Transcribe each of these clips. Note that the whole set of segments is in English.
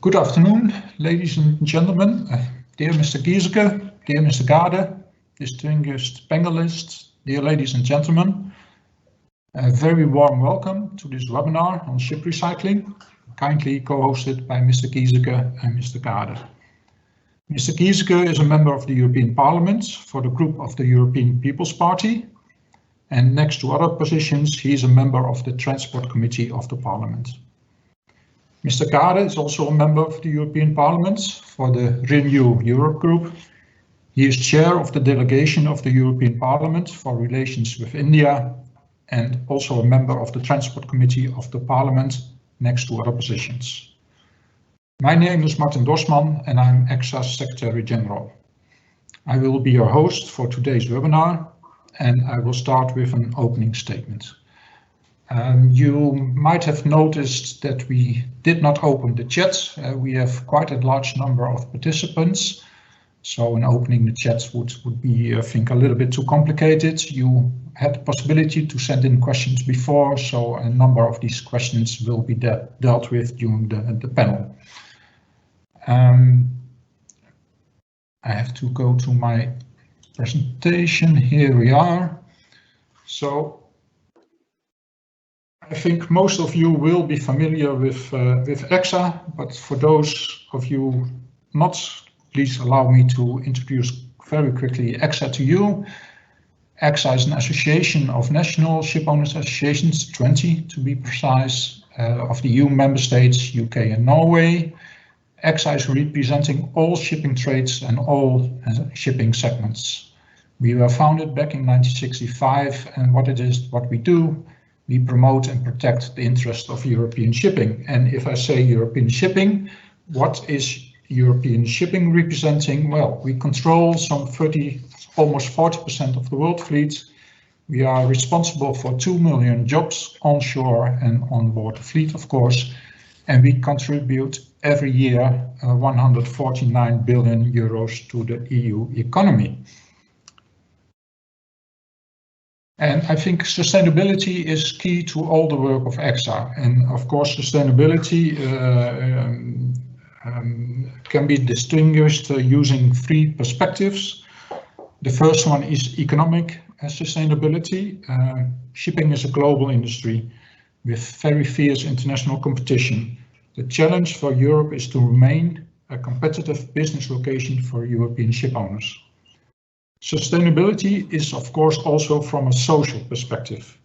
Good afternoon, ladies and gentlemen, dear Mr. Gieseke, dear Mr. Gade, distinguished panelists, dear ladies and gentlemen. A very warm welcome to this webinar on ship recycling, kindly co-hosted by Mr. Gieseke and Mr. Gade. Mr. Gieseke is a member of the European Parliament for the group of the European People's Party, and next to other positions, he is a member of the Transport Committee of the Parliament. Mr. Gade is also a member of the European Parliament for the Renew Europe group. He is chair of the delegation of the European Parliament for relations with India and also a member of the Transport Committee of the Parliament next to other positions. My name is Martin Dorsman and I'm ECSA's Secretary General. I will be your host for today's webinar and I will start with an opening statement. You might have noticed that we did not open the chat. We have quite a large number of participants, so in opening the chat would be, I think, a little bit too complicated. You had the possibility to send in questions before, so a number of these questions will be dealt with during the panel. I have to go to my presentation. Here we are. So I think most of you will be familiar with ECSA, but for those of you not, please allow me to introduce very quickly ECSA to you. ECSA is an association of national ship owners associations, 20 to be precise, of the EU member states, UK and Norway. ECSA is representing all shipping trades and all shipping segments. We were founded back in 1965, and what we do, we promote and protect the interest of European shipping. And if I say European shipping, what is European shipping representing? Well, we control some almost 40% of the world fleet. We are responsible for 2 million jobs onshore and on board the fleet, of course. And we contribute every year 149 billion euros to the EU economy. And I think sustainability is key to all the work of ECSA. And of course, sustainability can be distinguished using three perspectives. The first one is economic sustainability. Shipping is a global industry with very fierce international competition. The challenge for Europe is to remain a competitive business location for European ship owners. Sustainability is, of course, also from a social perspective.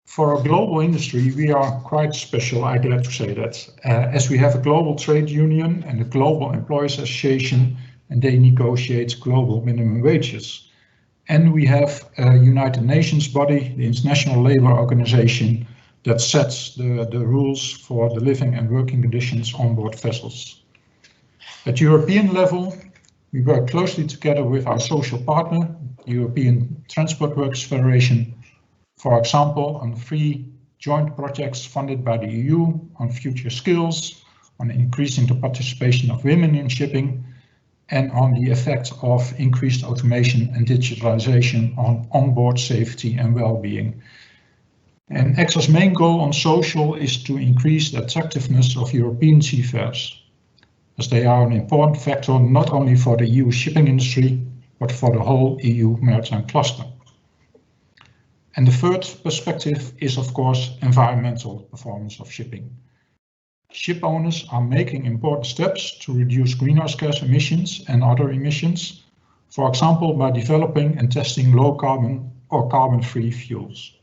For a global industry, we are quite special, I dare to say that, as we have a global trade union and a global employers association, and they negotiate global minimum wages. And we have a United Nations body, the International Labour Organization, that sets the rules for the living and working conditions on board vessels. At European level, we work closely together with our social partner, the European Transport Workers Federation, for example, on 3 joint projects funded by the EU on future skills, on increasing the participation of women in shipping, and on the effect of increased automation and digitalization on onboard safety and well-being. And ECSA's main goal on social is to increase the attractiveness of European seafarers, as they are an important factor not only for the EU shipping industry, but for the whole EU maritime cluster. And the third perspective is, of course, environmental performance of shipping. Ship owners are making important steps to reduce greenhouse gas emissions and other emissions, for example, by developing and testing low carbon or carbon-free fuels.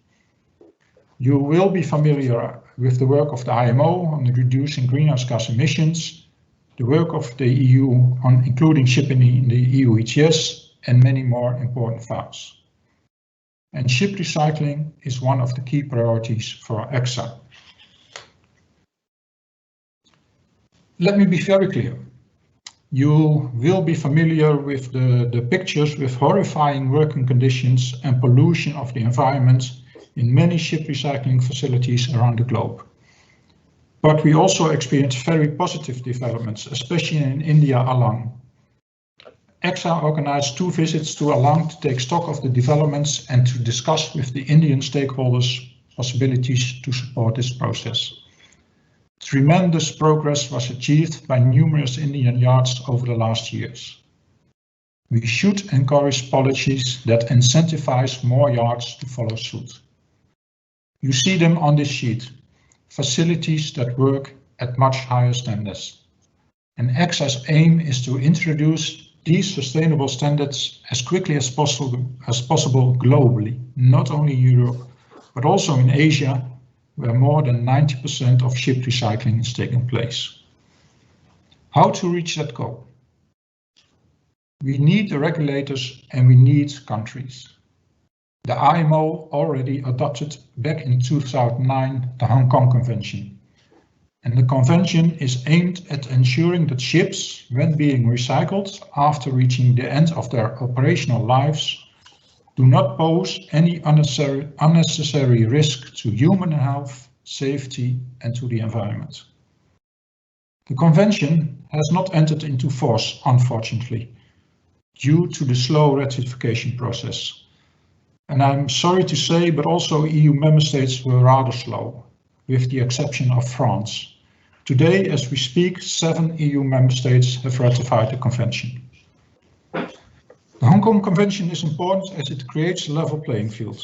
You will be familiar with the work of the IMO on reducing greenhouse gas emissions, the work of the EU on including shipping in the EU ETS, and many more important files. And ship recycling is one of the key priorities for ECSA. Let me be very clear. You will be familiar with the pictures with horrifying working conditions and pollution of the environment in many ship recycling facilities around the globe. But we also experience very positive developments, especially in India alone. ECSA organized 2 visits to Alang to take stock of the developments and to discuss with the Indian stakeholders possibilities to support this process. Tremendous progress was achieved by numerous Indian yards over the last years. We should encourage policies that incentivize more yards to follow suit. You see them on this sheet, facilities that work at much higher standards. And ECSA's aim is to introduce these sustainable standards as quickly as possible globally, not only in Europe, but also in Asia, where more than 90% of ship recycling is taking place. How to reach that goal? We need the regulators and we need countries. The IMO already adopted back in 2009 the Hong Kong Convention. And the convention is aimed at ensuring that ships, when being recycled after reaching the end of their operational lives, do not pose any unnecessary risk to human health, safety, and to the environment. The convention has not entered into force, unfortunately, due to the slow ratification process. And I'm sorry to say, but also EU member states were rather slow, with the exception of France. Today, as we speak, 7 EU member states have ratified the convention. The Hong Kong Convention is important as it creates a level playing field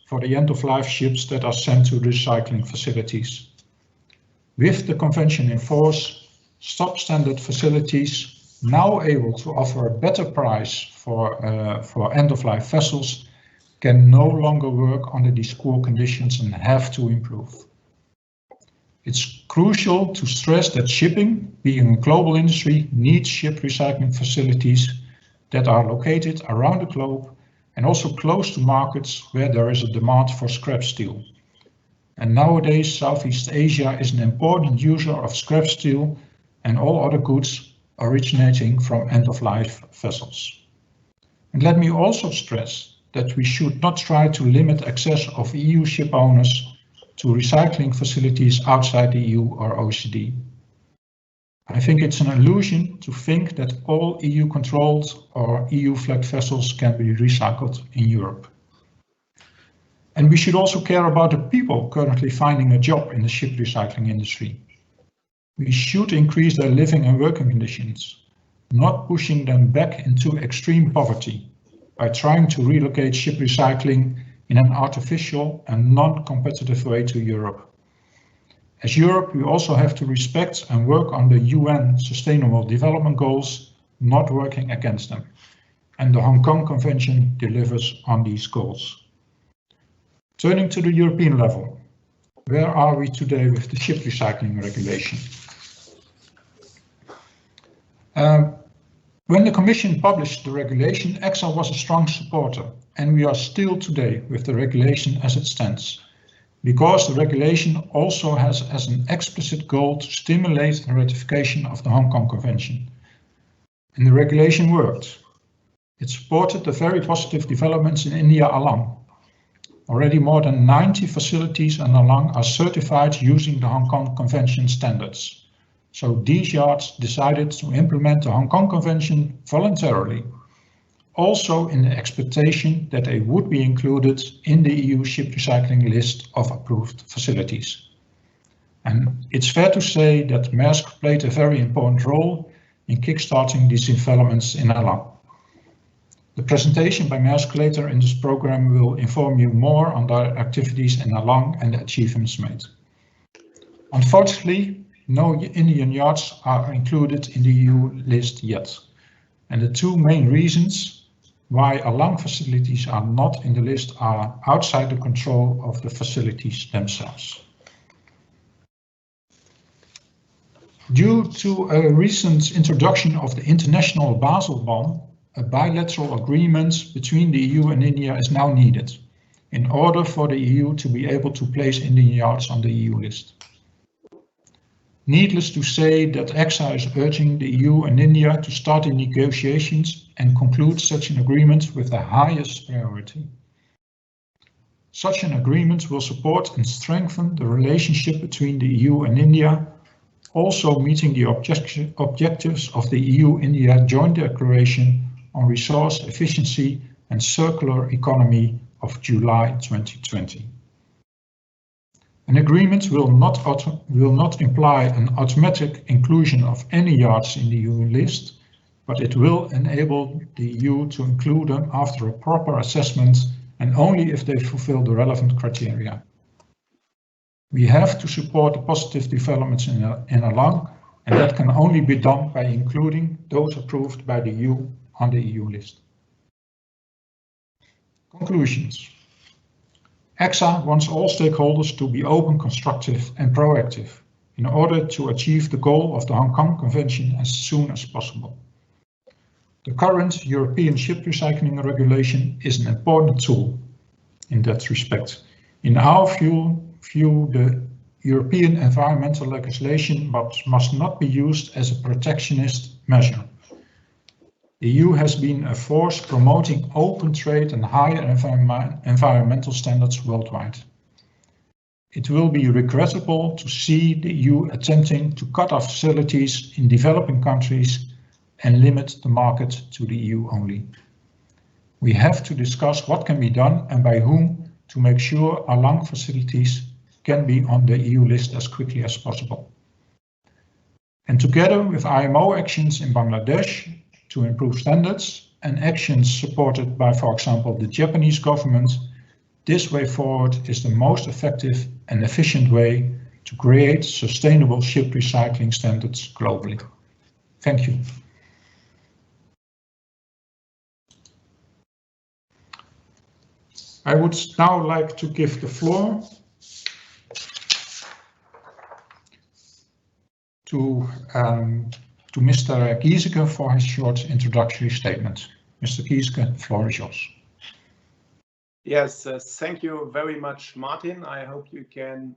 for the end-of-life ships that are sent to recycling facilities. With the convention in force, substandard facilities now able to offer a better price for end-of-life vessels can no longer work under these poor conditions and have to improve. It's crucial to stress that shipping, being a global industry, needs ship recycling facilities that are located around the globe and also close to markets where there is a demand for scrap steel. And nowadays, Southeast Asia is an important user of scrap steel and all other goods originating from end-of-life vessels. And let me also stress that we should not try to limit access of EU ship owners to recycling facilities outside the EU or OECD. I think it's an illusion to think that all EU-controlled or EU-flagged vessels can be recycled in Europe. And we should also care about the people currently finding a job in the ship recycling industry. We should increase their living and working conditions, not pushing them back into extreme poverty by trying to relocate ship recycling in an artificial and non-competitive way to Europe. As Europe, we also have to respect and work on the UN Sustainable Development Goals, not working against them. And the Hong Kong Convention delivers on these goals. Turning to the European level, where are we today with the ship recycling regulation? When the Commission published the regulation, ECSA was a strong supporter, and we are still today with the regulation as it stands, because the regulation also has as an explicit goal to stimulate the ratification of the Hong Kong Convention. And the regulation worked. It supported the very positive developments in India along. Already more than 90 facilities in Along are certified using the Hong Kong Convention standards. So these yards decided to implement the Hong Kong Convention voluntarily, also in the expectation that they would be included in the EU ship recycling list of approved facilities. And it's fair to say that Maersk played a very important role in kickstarting these developments in Along. The presentation by Maersk later in this program will inform you more on their activities in Along and the achievements made. Unfortunately, no Indian yards are included in the EU list yet. And the two main reasons why Along facilities are not in the list are outside the control of the facilities themselves. Due to a recent introduction of the International Basel Bond, a bilateral agreement between the EU and India is now needed in order for the EU to be able to place Indian yards on the EU list. Needless to say that ECSA is urging the EU and India to start the negotiations and conclude such an agreement with the highest priority. Such an agreement will support and strengthen the relationship between the EU and India, also meeting the objectives of the EU-India Joint Declaration on Resource Efficiency and Circular Economy of July 2020. An agreement will not imply an automatic inclusion of any yards in the EU list, but it will enable the EU to include them after a proper assessment and only if they fulfill the relevant criteria. We have to support the positive developments in Alang, and that can only be done by including those approved by the EU on the EU list. Conclusions. ECSA wants all stakeholders to be open, constructive and proactive in order to achieve the goal of the Hong Kong Convention as soon as possible. The current European ship recycling regulation is an important tool in that respect. In our view, the European environmental legislation must not be used as a protectionist measure. The EU has been a force promoting open trade and higher environmental standards worldwide. It will be regrettable to see the EU attempting to cut off facilities in developing countries and limit the market to the EU only. We have to discuss what can be done and by whom to make sure Alang facilities can be on the EU list as quickly as possible. And together with IMO actions in Bangladesh to improve standards and actions supported by, for example, the Japanese government, this way forward is the most effective and efficient way to create sustainable ship recycling standards globally. Thank you. I would now like to give the floor to Mr. Gieseke for his short introductory statement. Mr. Gieseke, the floor is yours. Yes, thank you very much, Martin. I hope you can.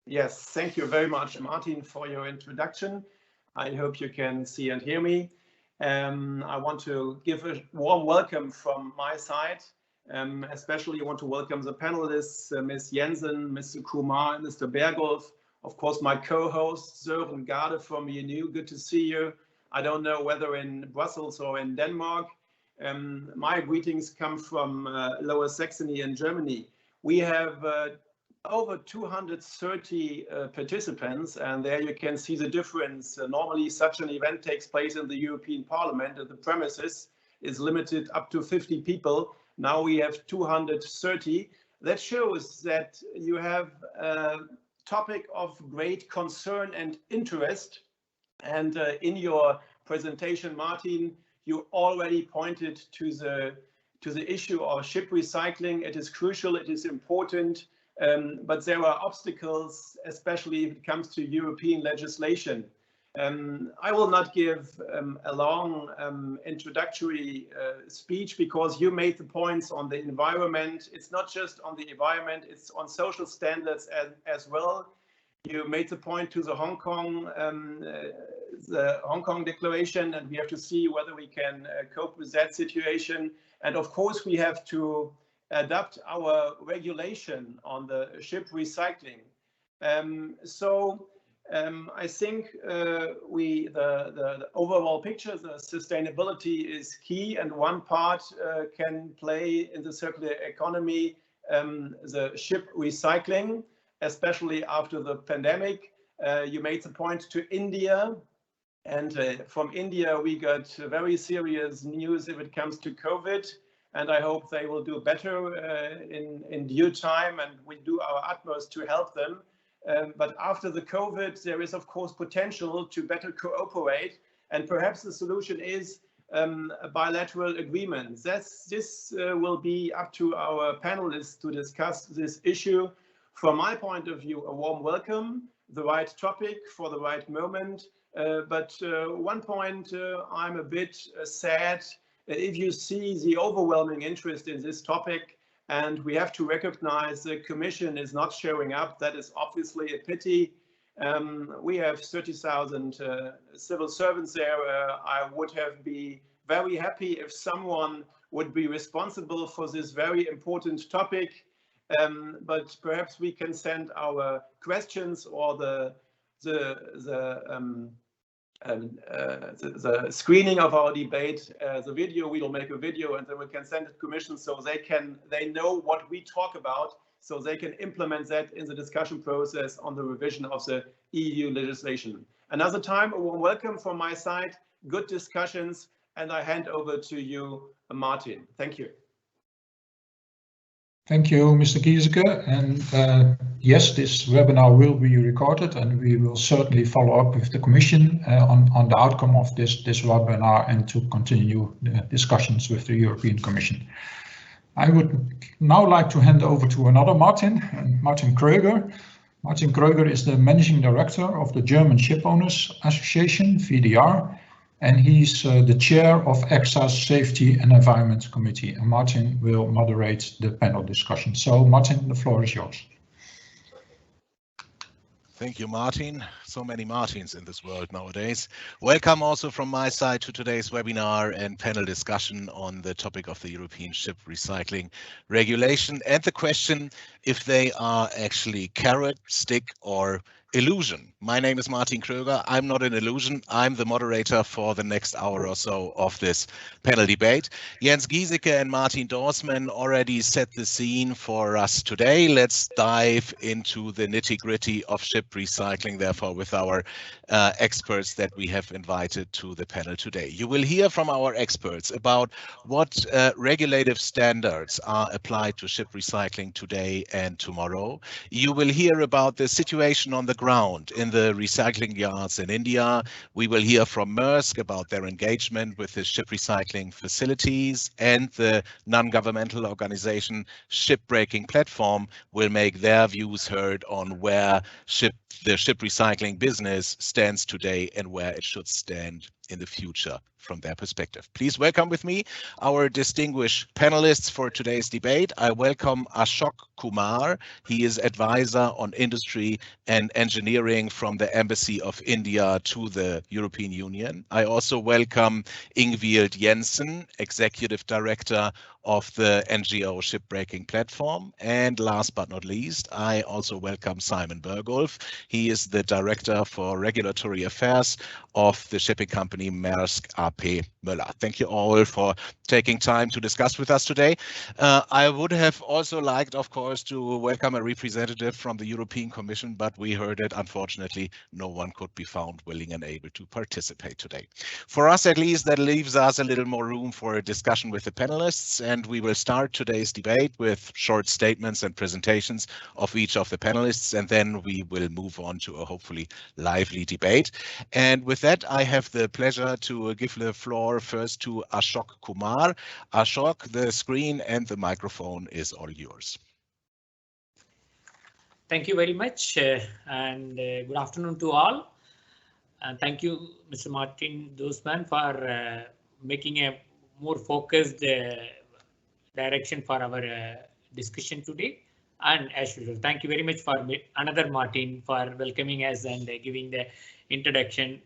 Yes, thank you very much, Martin, for your introduction. I hope you can see and hear me. I want to give a warm welcome from my side. Especially I want to welcome the panelists, Ms. Jensen, Mr. Kumar, and Mr. Bergolf. Of course, my co-host, Søren Garde from ENU. Good to see you. I don't know whether in Brussels or in Denmark. My greetings come from Lower Saxony in Germany. We have over 230 participants, and there you can see the difference. Normally, such an event takes place in the European Parliament, and the premises is limited up to 50 people. Now we have 230. That shows that you have a topic of great concern and interest. And in your presentation, Martin, you already pointed to the issue of ship recycling. It is crucial, it is important, but there are obstacles, especially if it comes to European legislation. I will not give a long introductory speech because you made the points on the environment. It's not just on the environment, it's on social standards as well. You made the point to the Hong Kong Declaration, and we have to see whether we can cope with that situation. And of course, we have to adapt our regulation on the ship recycling. I think the overall picture, the sustainability is key, and one part can play in the circular economy, the ship recycling, especially after the pandemic. You made the point to India, and from India we got very serious news if it comes to COVID, and I hope they will do better in due time, and we do our utmost to help them. But after the COVID, there is of course potential to better cooperate, and perhaps the solution is a bilateral agreement. This will be up to our panelists to discuss this issue. From my point of view, a warm welcome, the right topic for the right moment. But one point I'm a bit sad if you see the overwhelming interest in this topic. And we have to recognize the Commission is not showing up. That is obviously a pity. We have 30,000 civil servants there. I would have been very happy if someone would be responsible for this very important topic. But perhaps we can send our questions or the screening of our debate, the video. We will make a video and then we can send it to Commission so they know what we talk about. so they can implement that in the discussion process on the revision of the EU legislation. Another time, a warm welcome from my side, good discussions, and I hand over to you, Martin. Thank you. Thank you, Mr. Giesecke. And yes, this webinar will be recorded, and we will certainly follow up with the Commission on the outcome of this webinar and to continue the discussions with the European Commission. I would now like to hand over to another Martin, Martin Kröger. Martin Kröger is the Managing Director of the German Shipowners Association, VDR, and he's the chair of ECSA's Safety and Environment Committee. And Martin will moderate the panel discussion. So Martin, the floor is yours. Thank you, Martin. So many Martins in this world nowadays. Welcome also from my side to today's webinar and panel discussion on the topic of the European ship recycling regulation and the question if they are actually carrot, stick, or illusion. My name is Martin Kröger. I'm not an illusion. I'm the moderator for the next hour or so of this panel debate. Jens Giesecke and Martin Dorsman already set the scene for us today. Let's dive into the nitty-gritty of ship recycling, therefore, with our experts that we have invited to the panel today. You will hear from our experts about what regulative standards are applied to ship recycling today and tomorrow. You will hear about the situation on the ground in the recycling yards in India. We will hear from Maersk about their engagement with the ship recycling facilities, and the non-governmental organization Shipbreaking Platform will make their views heard on where the ship recycling business stands today and where it should stand in the future from their perspective. Please welcome with me our distinguished panelists for today's debate. I welcome Ashok Kumar. He is advisor on industry and engineering from the Embassy of India to the European Union. I also welcome Ingvild Jensen, executive director of the NGO Shipbreaking Platform. And last but not least, I also welcome Simon Bergolf. He is the director for regulatory affairs of the shipping company Maersk AP Möller. Thank you all for taking time to discuss with us today. I would have also liked, of course, to welcome a representative from the European Commission, but we heard it. Unfortunately, no one could be found willing and able to participate today. For us, at least, that leaves us a little more room for a discussion with the panelists, and we will start today's debate with short statements and presentations of each of the panelists, and then we will move on to a hopefully lively debate. And with that, I have the pleasure to give the floor first to Ashok Kumar. Ashok, the screen and the microphone is all yours. Thank you very much, and good afternoon to all. And thank you, Mr. Martin Dorsman, for making a more focused direction for our discussion today. And as usual, thank you very much for another Martin for welcoming us and giving the introduction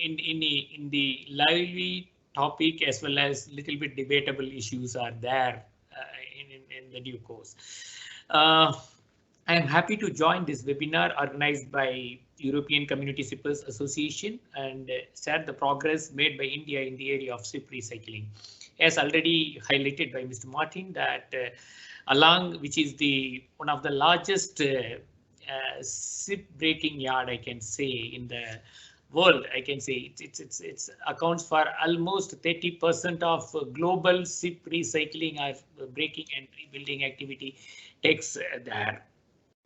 in the lively topic, as well as little bit debatable issues are there in the due course. I am happy to join this webinar organized by European Community Shippers Association and share the progress made by India in the area of ship recycling. As already highlighted by Mr. Martin, that which is one of the largest ship breaking yard, I can say, in the world. I can say it accounts for almost 30% of global ship recycling or breaking and rebuilding activity takes there.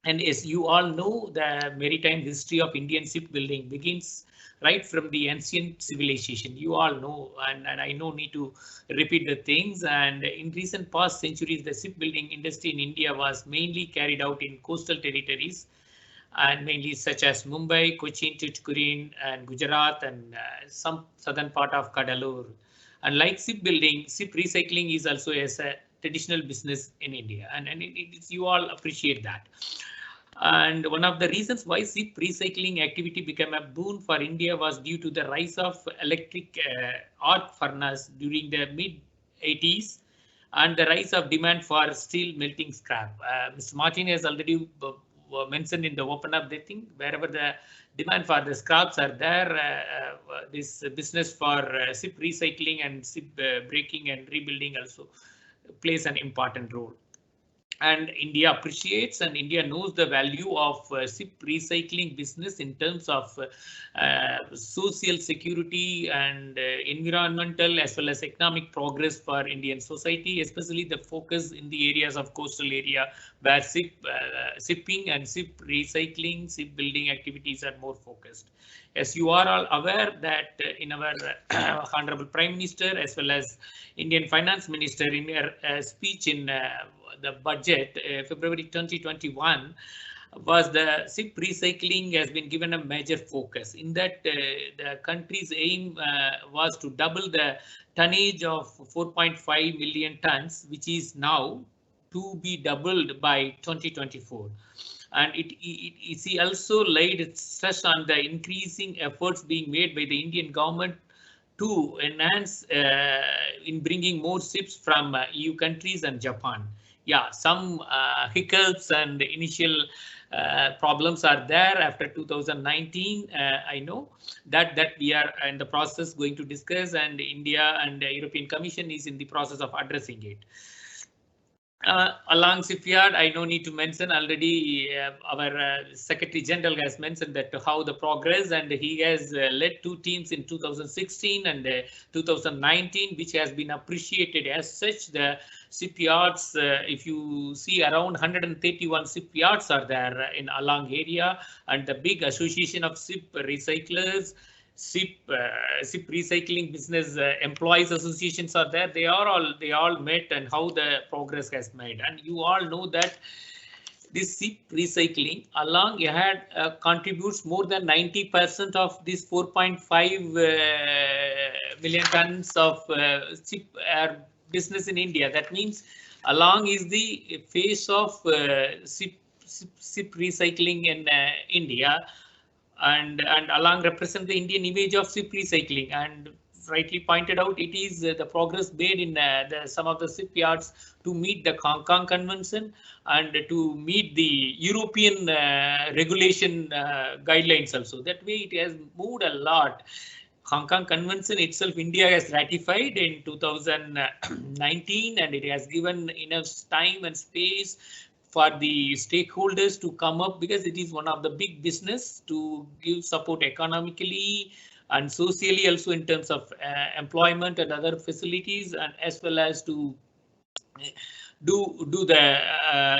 And as you all know, the maritime history of Indian shipbuilding begins right from the ancient civilization. You all know, and I no need to repeat the things. And in recent past centuries, the shipbuilding industry in India was mainly carried out in coastal territories, and mainly such as Mumbai, Cochin, Tuticorin, and Gujarat, and some southern part of Kadalur. And like shipbuilding, ship recycling is also as a traditional business in India, and you all appreciate that. And one of the reasons why ship recycling activity became a boon for India was due to the rise of electric arc furnace during the mid-80s and the rise of demand for steel melting scrap. Mr. Martin has already mentioned in the open up the thing, wherever the demand for the scraps are there, this business for ship recycling and ship breaking and rebuilding also plays an important role. And India appreciates and India knows the value of ship recycling business in terms of social security and environmental as well as economic progress for Indian society, especially the focus in the areas of coastal area where shipping and ship recycling, ship building activities are more focused. As you are all aware that in our Honorable Prime Minister as well as Indian Finance Minister in her speech in the budget February 2021 was the ship recycling has been given a major focus. In that the country's aim was to double the tonnage of 4.5 million tons, which is now to be doubled by 2024. And it also laid stress on the increasing efforts being made by the Indian government to enhance in bringing more ships from EU countries and Japan. Yeah, some hiccups and initial problems are there after 2019. I know that we are in the process going to discuss, and India and the European Commission is in the process of addressing it. Along shipyard, I no need to mention already. Our Secretary General has mentioned that how the progress, and he has led 2 teams in 2016 and 2019, which has been appreciated as such. The shipyards, if you see, around 131 shipyards are there in Alang area, and the big association of ship recyclers, ship recycling business employees associations are there. They all met, and how the progress has made. And you all know that this ship recycling along ahead contributes more than 90% of this 4.5 million tons of ship business in India. That means along is the face of ship recycling in India. And along represent the Indian image of ship recycling, and rightly pointed out, it is the progress made in some of the shipyards to meet the Hong Kong Convention and to meet the European regulation guidelines also. That way it has moved a lot. Hong Kong Convention itself, India has ratified in 2019, and it has given enough time and space for the stakeholders to come up, because it is one of the big business to give support economically and socially, also in terms of employment and other facilities, and as well as to do the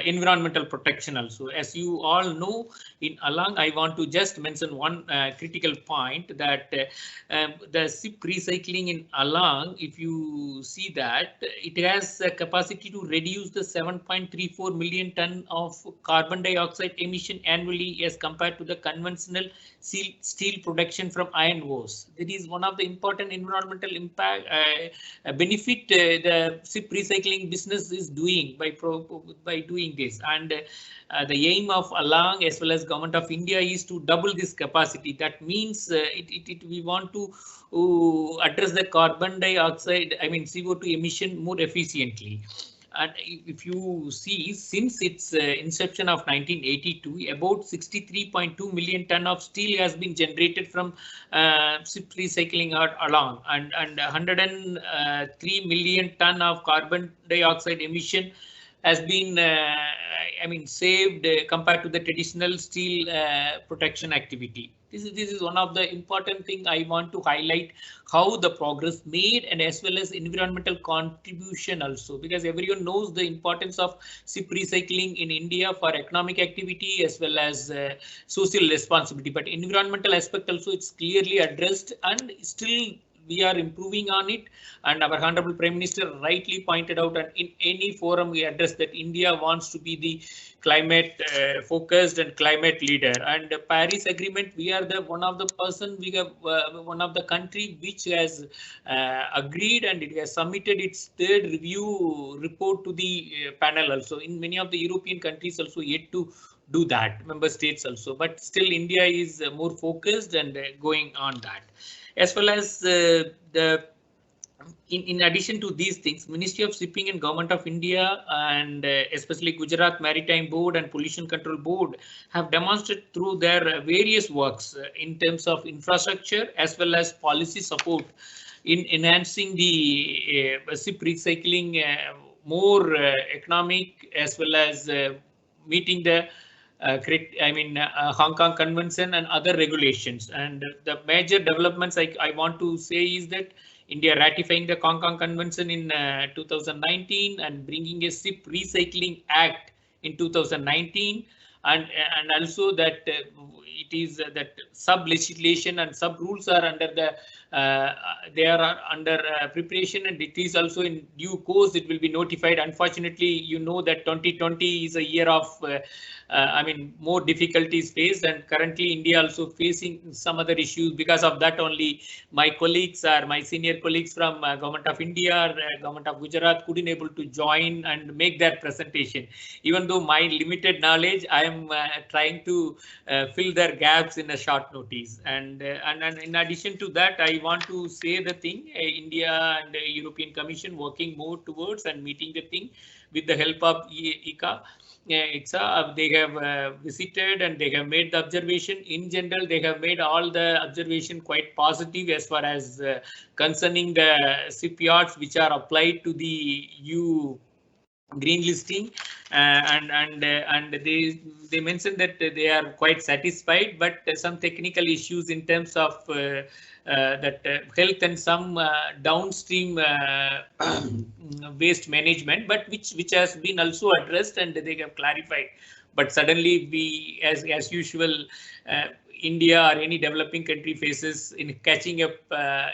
environmental protection also. As you all know, in Alang, I want to just mention one critical point, that the ship recycling in Alang, if you see that, it has a capacity to reduce the 7.34 million ton of carbon dioxide emission annually as compared to the conventional steel production from iron ores. That is one of the important environmental impact benefit the ship recycling business is doing by doing this. And the aim of Alang as well as Government of India is to double this capacity. That means we want to address the carbon dioxide, I mean CO2 emission more efficiently. And if you see, since its inception of 1982, about 63.2 million ton of steel has been generated from ship recycling along, and 103 million ton of carbon dioxide emission has been saved compared to the traditional steel protection activity. This is one of the important thing I want to highlight, how the progress made, and as well as environmental contribution also, because everyone knows the importance of ship recycling in India for economic activity as well as social responsibility. But environmental aspect also, it's clearly addressed, and still we are improving on it. And our Honorable Prime Minister rightly pointed out, and in any forum we address that India wants to be the climate focused and climate leader. And the Paris Agreement, we are the one of the country which has agreed, and it has submitted its third review report to the panel also. In many of the European countries also yet to do that, member states also, but still India is more focused and going on that. As well as in addition to these things, Ministry of Shipping and Government of India, and especially Gujarat Maritime Board and Pollution Control Board, have demonstrated through their various works in terms of infrastructure as well as policy support in enhancing the ship recycling more economic as well as meeting the Hong Kong Convention and other regulations. And the major developments I want to say is that India ratifying the Hong Kong Convention in 2019 and bringing a SIP Recycling Act in 2019, and also that it is that sub legislation and sub rules are under the they are under preparation, and it is also in due course it will be notified. Unfortunately, you know that 2020 is a year of more difficulties faced, and currently India also facing some other issues. Because of that only my colleagues or my senior colleagues from Government of India, Government of Gujarat couldn't able to join and make that presentation. Even though my limited knowledge, I am trying to fill their gaps in a short notice. And in addition to that, I want to say the thing, India and the European Commission working more towards and meeting the thing with the help of ECSA. They have visited and they have made the observation. In general, they have made all the observation quite positive as far as concerning the shipyards which are applied to the EU green listing, and they mentioned that they are quite satisfied, but some technical issues in terms of health and some downstream waste management, but which has been also addressed and they have clarified. But suddenly we, as usual, India or any developing country faces in catching up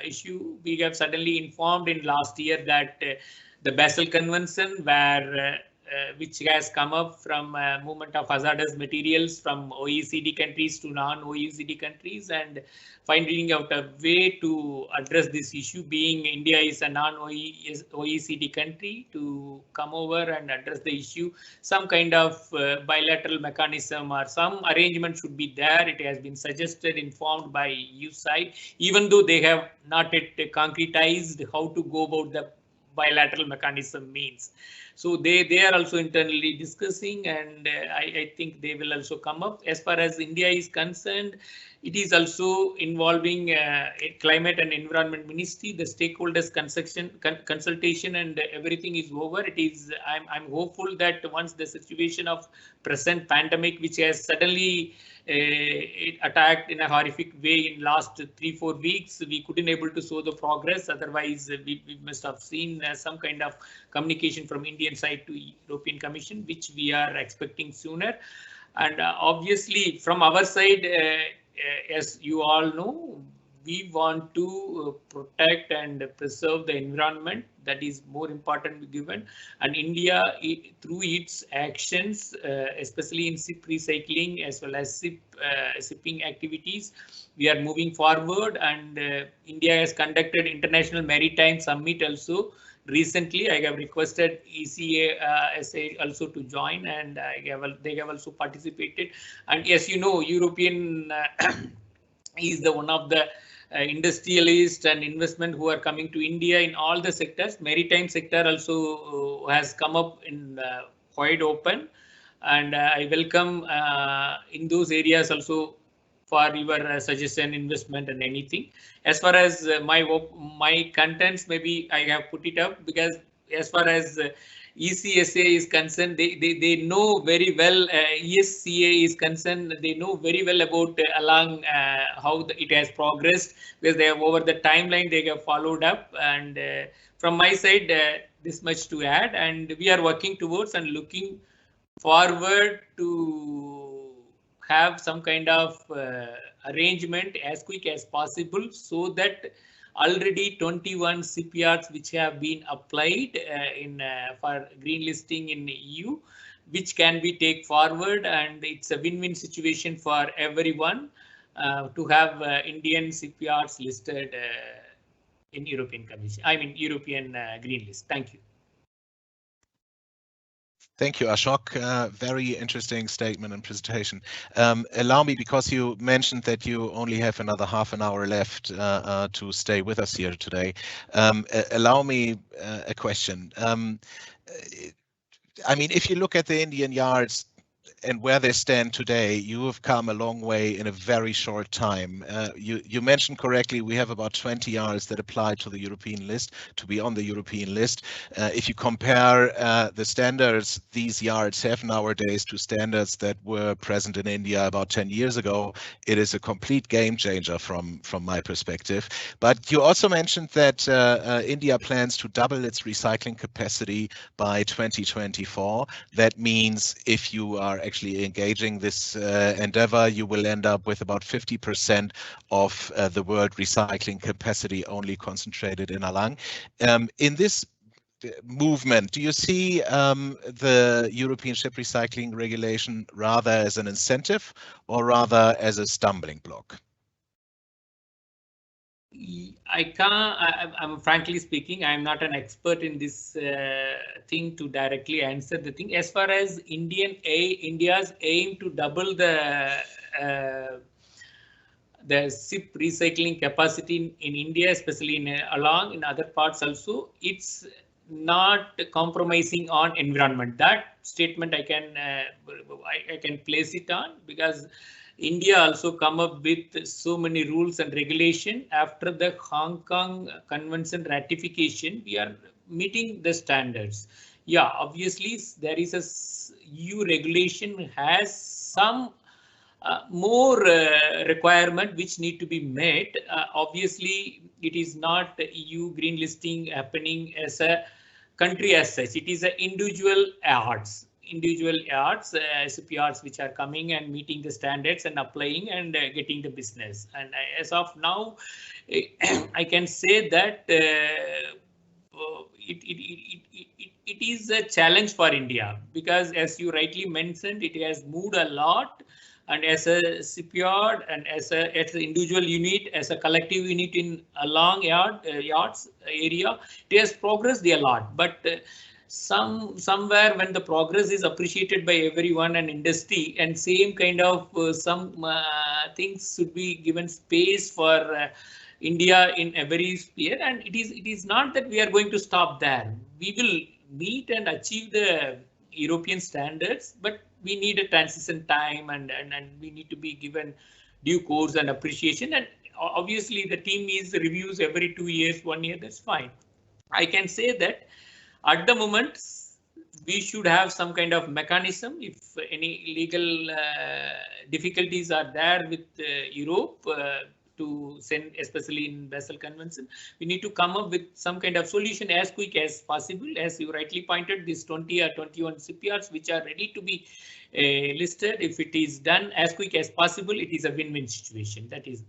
issue. We have suddenly informed in last year that the Basel Convention, where which has come up from movement of hazardous materials from OECD countries to non-OECD countries, and finding out a way to address this issue, being India is a non-OECD country, to come over and address the issue. Some kind of bilateral mechanism or some arrangement should be there. It has been suggested, informed by EU side, even though they have not yet concretized how to go about the bilateral mechanism means. So they are also internally discussing, and I think they will also come up. As far as India is concerned, it is also involving a climate and environment ministry, the stakeholders consultation, and everything is over. It is, I'm hopeful that once the situation of present pandemic, which has suddenly it attacked in a horrific way in last 3-4 weeks, we couldn't able to show the progress. Otherwise, we must have seen some kind of communication from Indian side to European Commission, which we are expecting sooner. And obviously, from our side, as you all know, we want to protect and preserve the environment. That is more important given. And India, through its actions, especially in SIP recycling as well as shipping activities, we are moving forward. And India has conducted International Maritime Summit also. Recently, I have requested ECSA also to join, and they have also participated. And as you know, European is the one of the industrialists and investment who are coming to India in all the sectors. Maritime sector also has come up in wide open, and I welcome in those areas also for your suggestion, investment, and anything. As far as my contents, maybe I have put it up, because as far as ECSA is concerned, they know very well. ESCA is concerned, they know very well about along how it has progressed, because they have over the timeline they have followed up. And from my side, this much to add, and we are working towards and looking forward to have some kind of arrangement as quick as possible, so that already 21 shipyards which have been applied for green listing in EU, which can be take forward, and it's a win-win situation for everyone to have Indian shipyards listed in European Commission, European green list. Thank you. Thank you, Ashok. Very interesting statement and presentation. Allow me, because you mentioned that you only have another half an hour left to stay with us here today. Allow me a question. I mean, if you look at the Indian yards, and where they stand today, you have come a long way in a very short time. You mentioned correctly, we have about 20 yards that apply to the European list, to be on the European list. If you compare the standards these yards have nowadays to standards that were present in India about 10 years ago, it is a complete game changer from my perspective. But you also mentioned that India plans to double its recycling capacity by 2024. That means if you are actually engaging this endeavor, you will end up with about 50% of the world recycling capacity only concentrated in Alang. In this movement, do you see the European ship recycling regulation rather as an incentive or rather as a stumbling block? I'm frankly speaking, I'm not an expert in this thing to directly answer the thing. As far as India's aim to double the ship recycling capacity in India, especially in Alang, in other parts also, it's not compromising on environment. That statement I can place it on, because India also come up with so many rules and regulation. After the Hong Kong Convention ratification, we are meeting the standards. Yeah, obviously there is a EU regulation has some more requirement which need to be met. Obviously, it is not EU green listing happening as a country as such. It is a individual yards, SUP yards which are coming and meeting the standards and applying and getting the business. And as of now, I can say that it is a challenge for India, because as you rightly mentioned, it has moved a lot. And as a shipyard and as an individual unit, as a collective unit in a long yards area, it has progressed a lot. But somewhere when the progress is appreciated by everyone and industry, and same kind of some things should be given space for India in every sphere. And it is not that we are going to stop there. We will meet and achieve the European standards, but we need a transition time, and we need to be given due course and appreciation. And obviously the team is reviews every 2 years, 1 year, that's fine. I can say that at the moment we should have some kind of mechanism. If any legal difficulties are there with Europe to send, especially in Basel Convention, we need to come up with some kind of solution as quick as possible. As you rightly pointed, these 20 or 21 shipyards which are ready to be listed, if it is done as quick as possible, it is a win-win situation. That is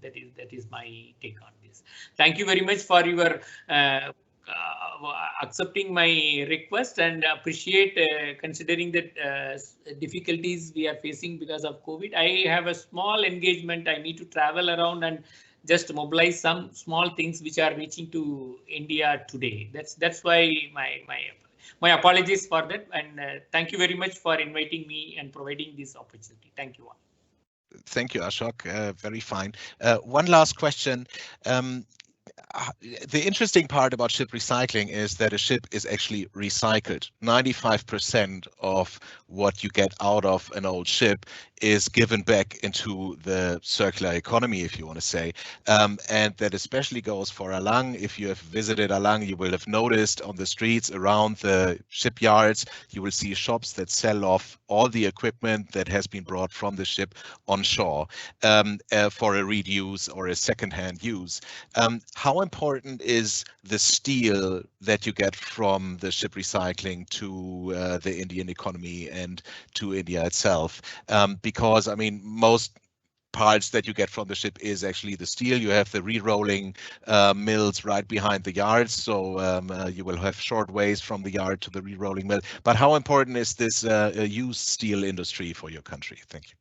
my take on this. Thank you very much for your accepting my request, and appreciate considering the difficulties we are facing because of COVID. I have a small engagement. I need to travel around and just mobilize some small things which are reaching to India today. That's why my apologies for that, and thank you very much for inviting me and providing this opportunity. Thank you all. Thank you, Ashok. Very fine. One last question. The interesting part about ship recycling is that a ship is actually recycled. 95% of what you get out of an old ship is given back into the circular economy, if you want to say. And that especially goes for Alang. If you have visited Alang, you will have noticed on the streets around the shipyards, you will see shops that sell off all the equipment that has been brought from the ship on shore for a reuse or a second-hand use. How important is the steel that you get from the ship recycling to the Indian economy and to India itself? Because, I mean, most parts that you get from the ship is actually the steel. You have the re-rolling mills right behind the yards, so you will have short ways from the yard to the re-rolling mill. But how important is this used steel industry for your country? Thank you.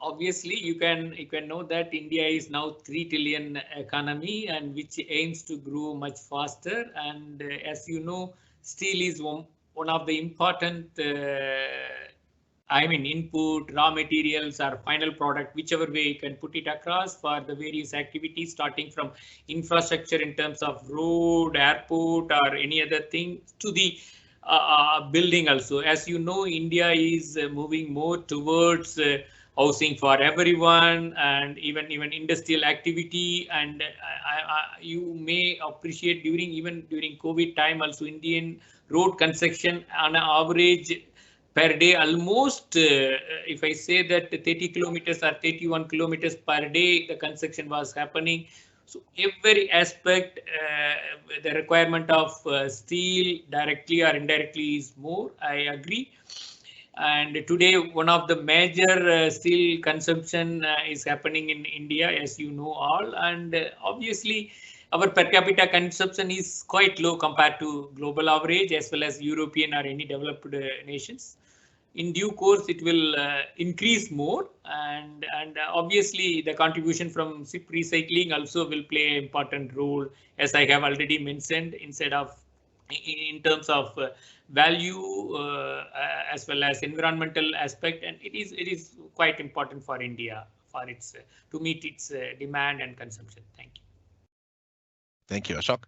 Obviously, you can know that India is now 3 trillion economy, and which aims to grow much faster. And as you know, steel is one of the important input, raw materials or final product, whichever way you can put it across, for the various activities, starting from infrastructure in terms of road, airport or any other thing, to the building also. As you know, India is moving more towards housing for everyone, and even industrial activity. And you may appreciate during COVID time also, Indian road construction on an average per day almost, if I say that 30 kilometers or 31 kilometers per day, the construction was happening. So every aspect, the requirement of steel directly or indirectly is more, I agree. And today, one of the major steel consumption is happening in India, as you know all. And obviously, our per capita consumption is quite low compared to global average, as well as European or any developed nations. In due course, it will increase more, and obviously the contribution from ship recycling also will play an important role, as I have already mentioned, instead of in terms of value as well as environmental aspect, and it is quite important for India for its to meet its demand and consumption. Thank you. Thank you, Ashok.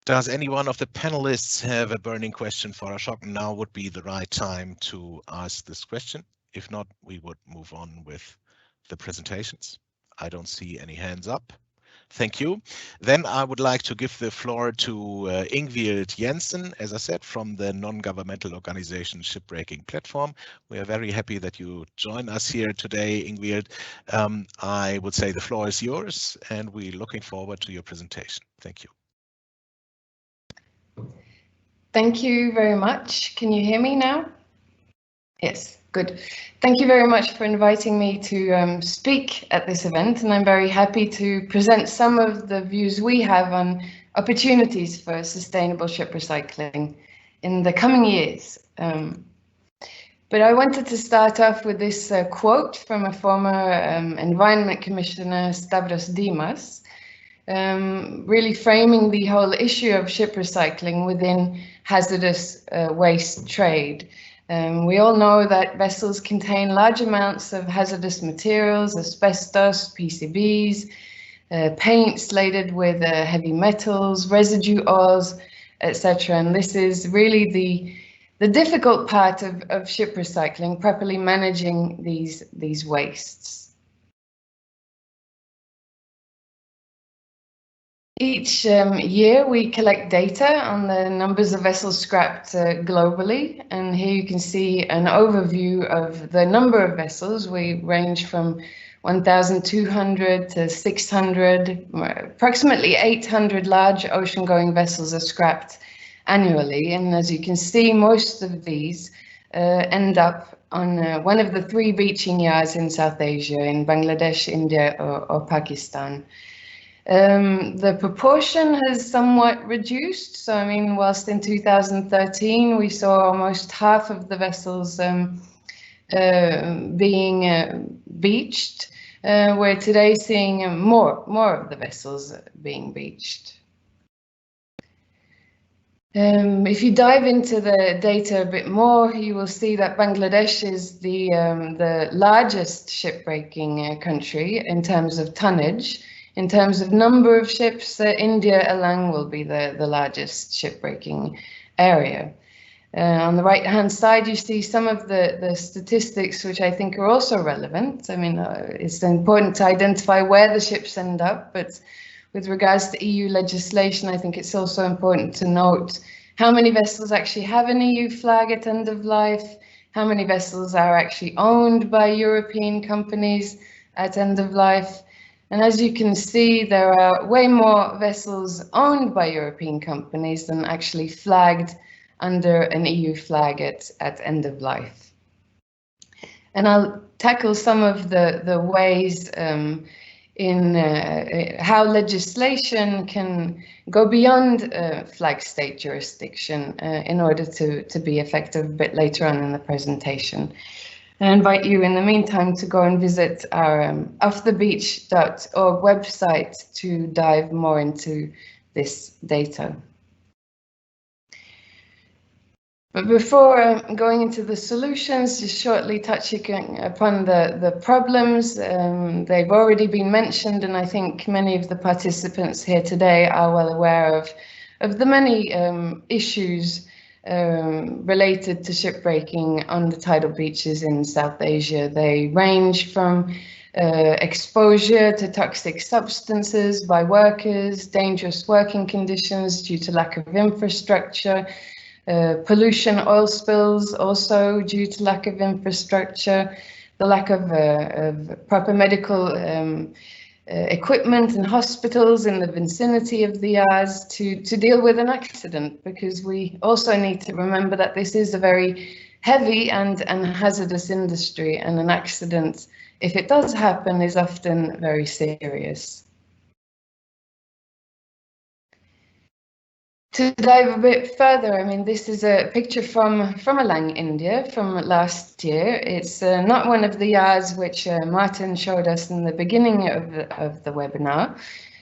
Does any one of the panelists have a burning question for Ashok? Now would be the right time to ask this question. If not, we would move on with the presentations. I don't see any hands up. Thank you. Then I would like to give the floor to Ingvild Jensen, as I said, from the non-governmental organization Shipbreaking Platform. We are very happy that you join us here today, Ingvild. I would say the floor is yours, and we're looking forward to your presentation. Thank you. Thank you very much. Can you hear me now? Yes, good. Thank you very much for inviting me to speak at this event, and I'm very happy to present some of the views we have on opportunities for sustainable ship recycling in the coming years. But I wanted to start off with this quote from a former Environment Commissioner, Stavros Dimas, really framing the whole issue of ship recycling within hazardous waste trade. We all know that vessels contain large amounts of hazardous materials, asbestos, PCBs, paints laden with heavy metals, residue oils, etc. And this is really the difficult part of ship recycling, properly managing these wastes. Each year we collect data on the numbers of vessels scrapped globally, and here you can see an overview of the number of vessels. We range from 1,200 to 600, approximately 800 large ocean-going vessels are scrapped annually, and as you can see, most of these end up on one of the 3 beaching yards in South Asia, in Bangladesh, India or Pakistan. The proportion has somewhat reduced. So, I mean, whilst in 2013 we saw almost half of the vessels being beached, we're today seeing more of the vessels being beached. If you dive into the data a bit more, you will see that Bangladesh is the largest shipbreaking country in terms of tonnage. In terms of number of ships, India alone will be the largest shipbreaking area. On the right-hand side, you see some of the statistics which I think are also relevant. I mean, it's important to identify where the ships end up, but with regards to EU legislation, I think it's also important to note how many vessels actually have an EU flag at end of life, how many vessels are actually owned by European companies at end of life. And as you can see, there are way more vessels owned by European companies than actually flagged under an EU flag at end of life. And I'll tackle some of the ways in how legislation can go beyond flag state jurisdiction in order to be effective a bit later on in the presentation. I invite you in the meantime to go and visit our offthebeach.org website to dive more into this data. But before going into the solutions, just shortly touching upon the problems. They've already been mentioned, and I think many of the participants here today are well aware of the many issues related to shipbreaking on the tidal beaches in South Asia. They range from exposure to toxic substances by workers, dangerous working conditions due to lack of infrastructure, pollution, oil spills also due to lack of infrastructure, the lack of proper medical equipment and hospitals in the vicinity of the yards to deal with an accident, because we also need to remember that this is a very heavy and hazardous industry, and an accident, if it does happen, is often very serious. To dive a bit further, I mean, this is a picture from Alang, India, from last year. It's not one of the yards which Martin showed us in the beginning of the webinar,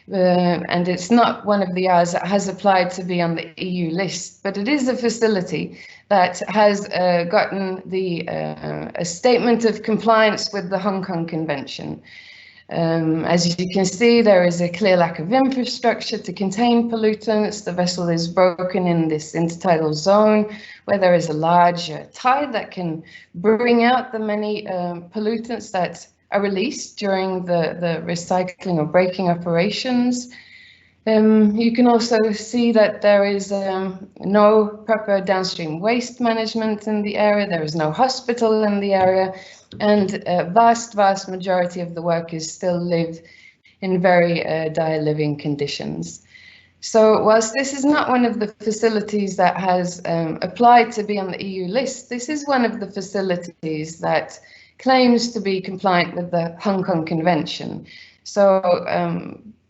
and it's not one of the yards that has applied to be on the EU list, but it is a facility that has gotten a statement of compliance with the Hong Kong Convention. As you can see, there is a clear lack of infrastructure to contain pollutants. The vessel is broken in this intertidal zone where there is a large tide that can bring out the many pollutants that are released during the recycling or breaking operations. You can also see that there is no proper downstream waste management in the area. There is no hospital in the area, and a vast majority of the workers still live in very dire living conditions. So whilst this is not one of the facilities that has applied to be on the EU list, this is one of the facilities that claims to be compliant with the Hong Kong Convention. So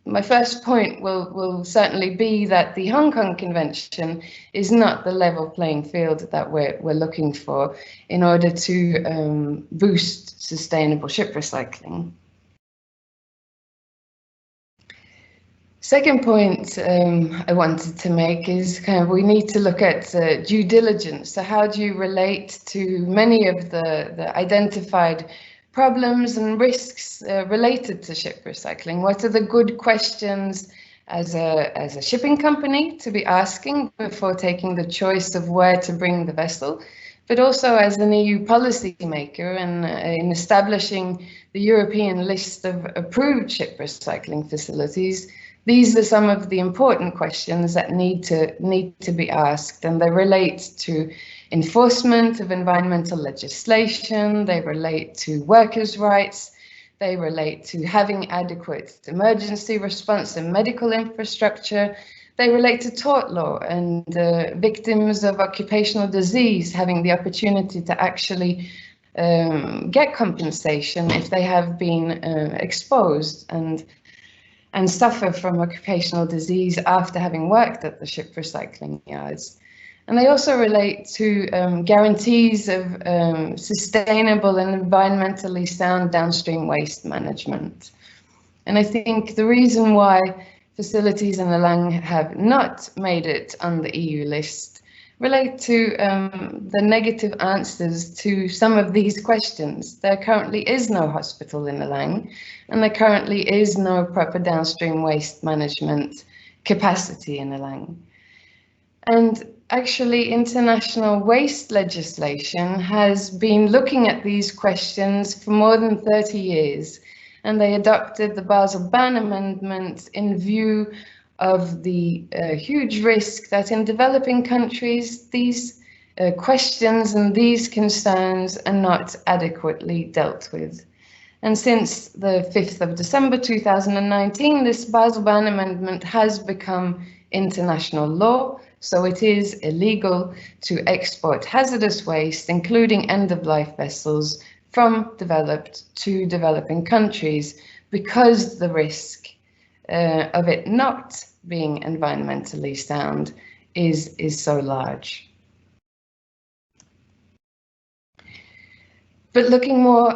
my first point will certainly be that the Hong Kong Convention is not the level playing field that we're looking for in order to boost sustainable ship recycling. Second point I wanted to make is we need to look at due diligence. So how do you relate to many of the identified problems and risks related to ship recycling? What are the good questions as a shipping company to be asking before taking the choice of where to bring the vessel, but also as an EU policy maker and in establishing the European list of approved ship recycling facilities? These are some of the important questions that need to be asked, and they relate to enforcement of environmental legislation, they relate to workers' rights, they relate to having adequate emergency response and medical infrastructure, they relate to tort law and victims of occupational disease having the opportunity to actually get compensation if they have been exposed and suffer from occupational disease after having worked at the ship recycling yards. And they also relate to guarantees of sustainable and environmentally sound downstream waste management. And I think the reason why facilities in Alang have not made it on the EU list relate to the negative answers to some of these questions. There currently is no hospital in Alang, and there currently is no proper downstream waste management capacity in Alang. And actually, international waste legislation has been looking at these questions for more than 30 years, and they adopted the Basel Ban Amendment in view of the huge risk that in developing countries, these questions and these concerns are not adequately dealt with. And since the 5th of December 2019, this Basel Ban Amendment has become international law, so it is illegal to export hazardous waste, including end-of-life vessels, from developed to developing countries, because the risk of it not being environmentally sound is so large. But looking more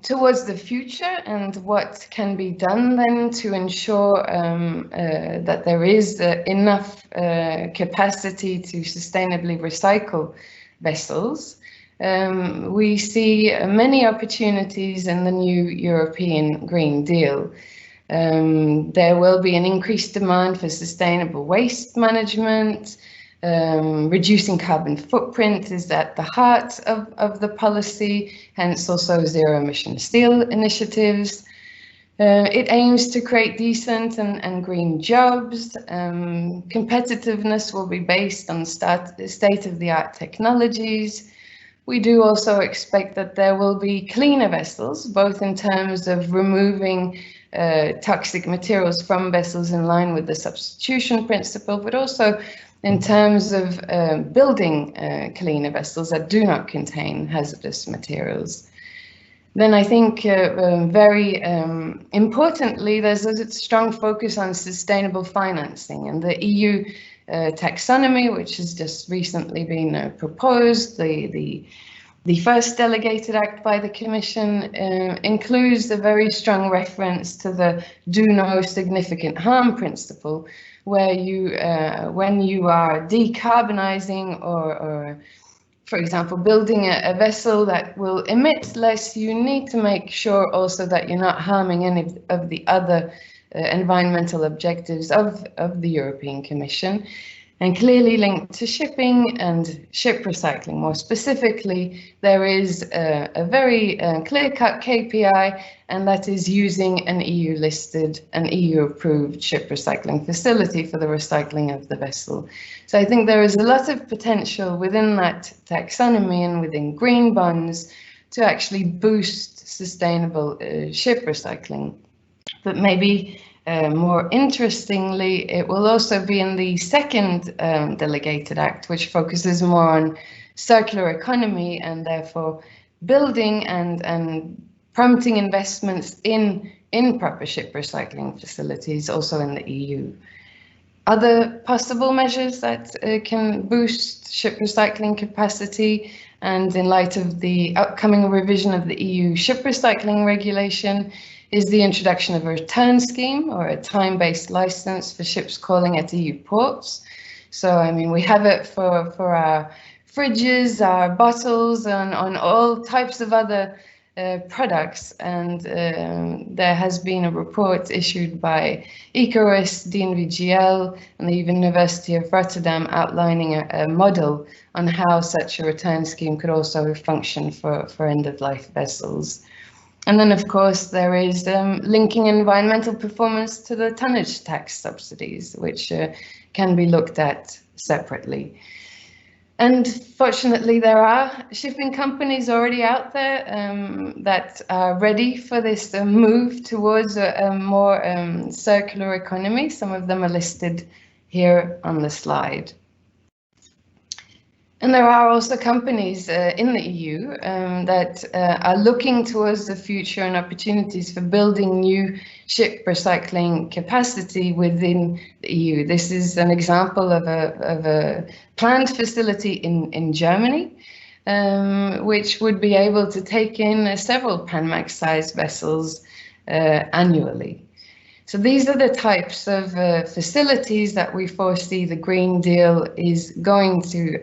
towards the future and what can be done then to ensure that there is enough capacity to sustainably recycle vessels, we see many opportunities in the new European Green Deal. There will be an increased demand for sustainable waste management. Reducing carbon footprint is at the heart of the policy, hence also zero emission steel initiatives. It aims to create decent and green jobs. Competitiveness will be based on state-of-the-art technologies. We do also expect that there will be cleaner vessels, both in terms of removing toxic materials from vessels in line with the substitution principle, but also in terms of building cleaner vessels that do not contain hazardous materials. Then I think very importantly, there's a strong focus on sustainable financing, and the EU taxonomy, which has just recently been proposed, the first delegated act by the Commission, includes a very strong reference to the do no significant harm principle, where you, when you are decarbonizing or for example, building a vessel that will emit less, you need to make sure also that you're not harming any of the other environmental objectives of the European Commission. And clearly linked to shipping and ship recycling. More specifically, there is a very clear-cut KPI, and that is using an EU-listed and EU-approved ship recycling facility for the recycling of the vessel. So I think there is a lot of potential within that taxonomy and within green bonds to actually boost sustainable ship recycling. But maybe more interestingly, it will also be in the second delegated act, which focuses more on circular economy and therefore building and prompting investments in proper ship recycling facilities, also in the EU. Other possible measures that can boost ship recycling capacity, and in light of the upcoming revision of the EU ship recycling regulation, is the introduction of a return scheme or a time-based license for ships calling at EU ports. So, I mean, we have it for our fridges, our bottles, and on all types of other products. And there has been a report issued by ECORIS, DNVGL, and the University of Rotterdam outlining a model on how such a return scheme could also function for end-of-life vessels. And then, of course, there is linking environmental performance to the tonnage tax subsidies, which can be looked at separately. And fortunately, there are shipping companies already out there that are ready for this move towards a more circular economy. Some of them are listed here on the slide. And there are also companies in the EU that are looking towards the future and opportunities for building new ship recycling capacity within the EU. This is an example of a planned facility in Germany, which would be able to take in several Panamax-sized vessels annually. So these are the types of facilities that we foresee the Green Deal is going to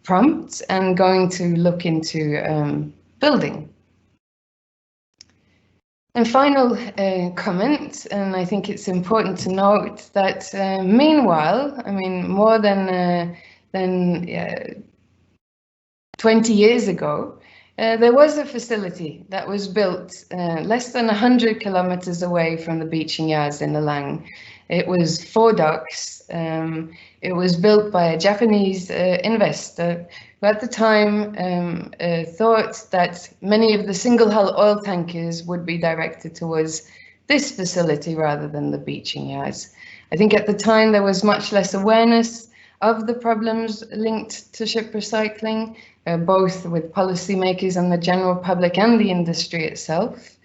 prompt and going to look into building. And final comment, and I think it's important to note that meanwhile, I mean, more than 20 years ago, there was a facility that was built less than 100 kilometers away from the beaching yards in Alang. It was 4 docks. It was built by a Japanese investor who at the time thought that many of the single hull oil tankers would be directed towards this facility rather than the beaching yards. I think at the time there was much less awareness of the problems linked to ship recycling, both with policymakers and the general public and the industry itself.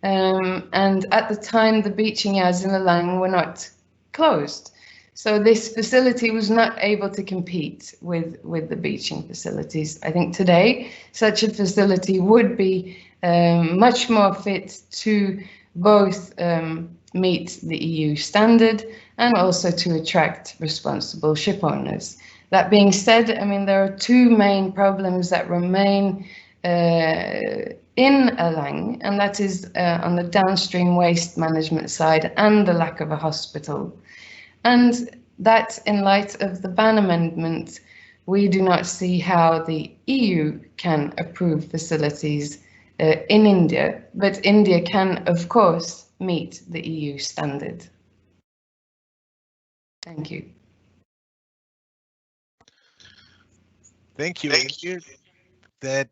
And at the time, the beaching yards in Alang were not closed. So this facility was not able to compete with the beaching facilities. I think today, such a facility would be much more fit to both meet the EU standard and also to attract responsible ship owners. That being said, I mean, there are 2 main problems that remain in Alang, and that is on the downstream waste management side and the lack of a hospital. And that, in light of the ban amendment, we do not see how the EU can approve facilities in India, but India can, of course, meet the EU standard. Thank you. Thank you. That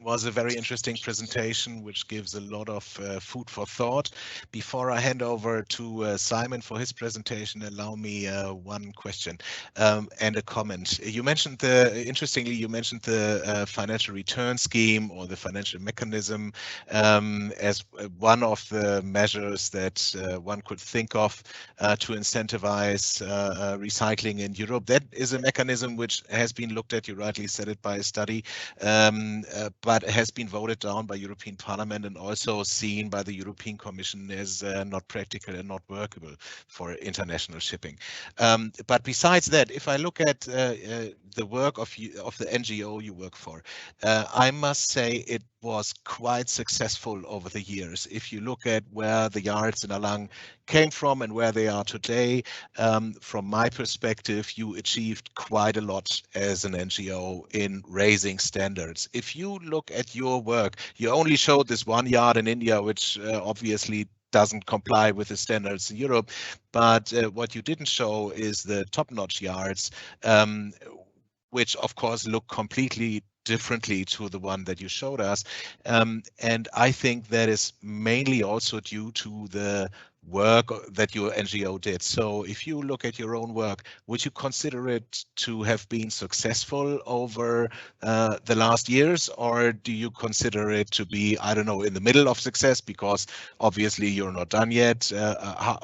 was a very interesting presentation, which gives a lot of food for thought. Before I hand over to Simon for his presentation, allow me one question and a comment. You mentioned interestingly, you mentioned the financial return scheme or the financial mechanism as one of the measures that one could think of to incentivize recycling in Europe. That is a mechanism which has been looked at, you rightly said it, by a study, but has been voted down by European Parliament and also seen by the European Commission as not practical and not workable for international shipping. But besides that, if I look at the work of the NGO you work for, I must say it was quite successful over the years. If you look at where the yards in Alang came from and where they are today, from my perspective, you achieved quite a lot as an NGO in raising standards. If you look at your work, you only showed this one yard in India, which obviously doesn't comply with the standards in Europe, but what you didn't show is the top-notch yards, which of course look completely differently to the one that you showed us. And I think that is mainly also due to the work that your NGO did. So if you look at your own work, would you consider it to have been successful over the last years, or do you consider it to be, I don't know, in the middle of success, because obviously you're not done yet?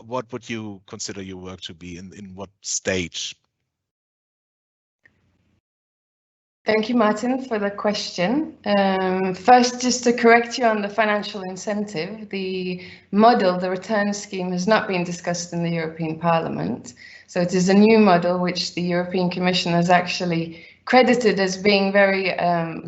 What would you consider your work to be, in what stage? Thank you, Martin, for the question. First, just to correct you on the financial incentive, the model, the return scheme, has not been discussed in the European Parliament. So it is a new model which the European Commission has actually credited as being very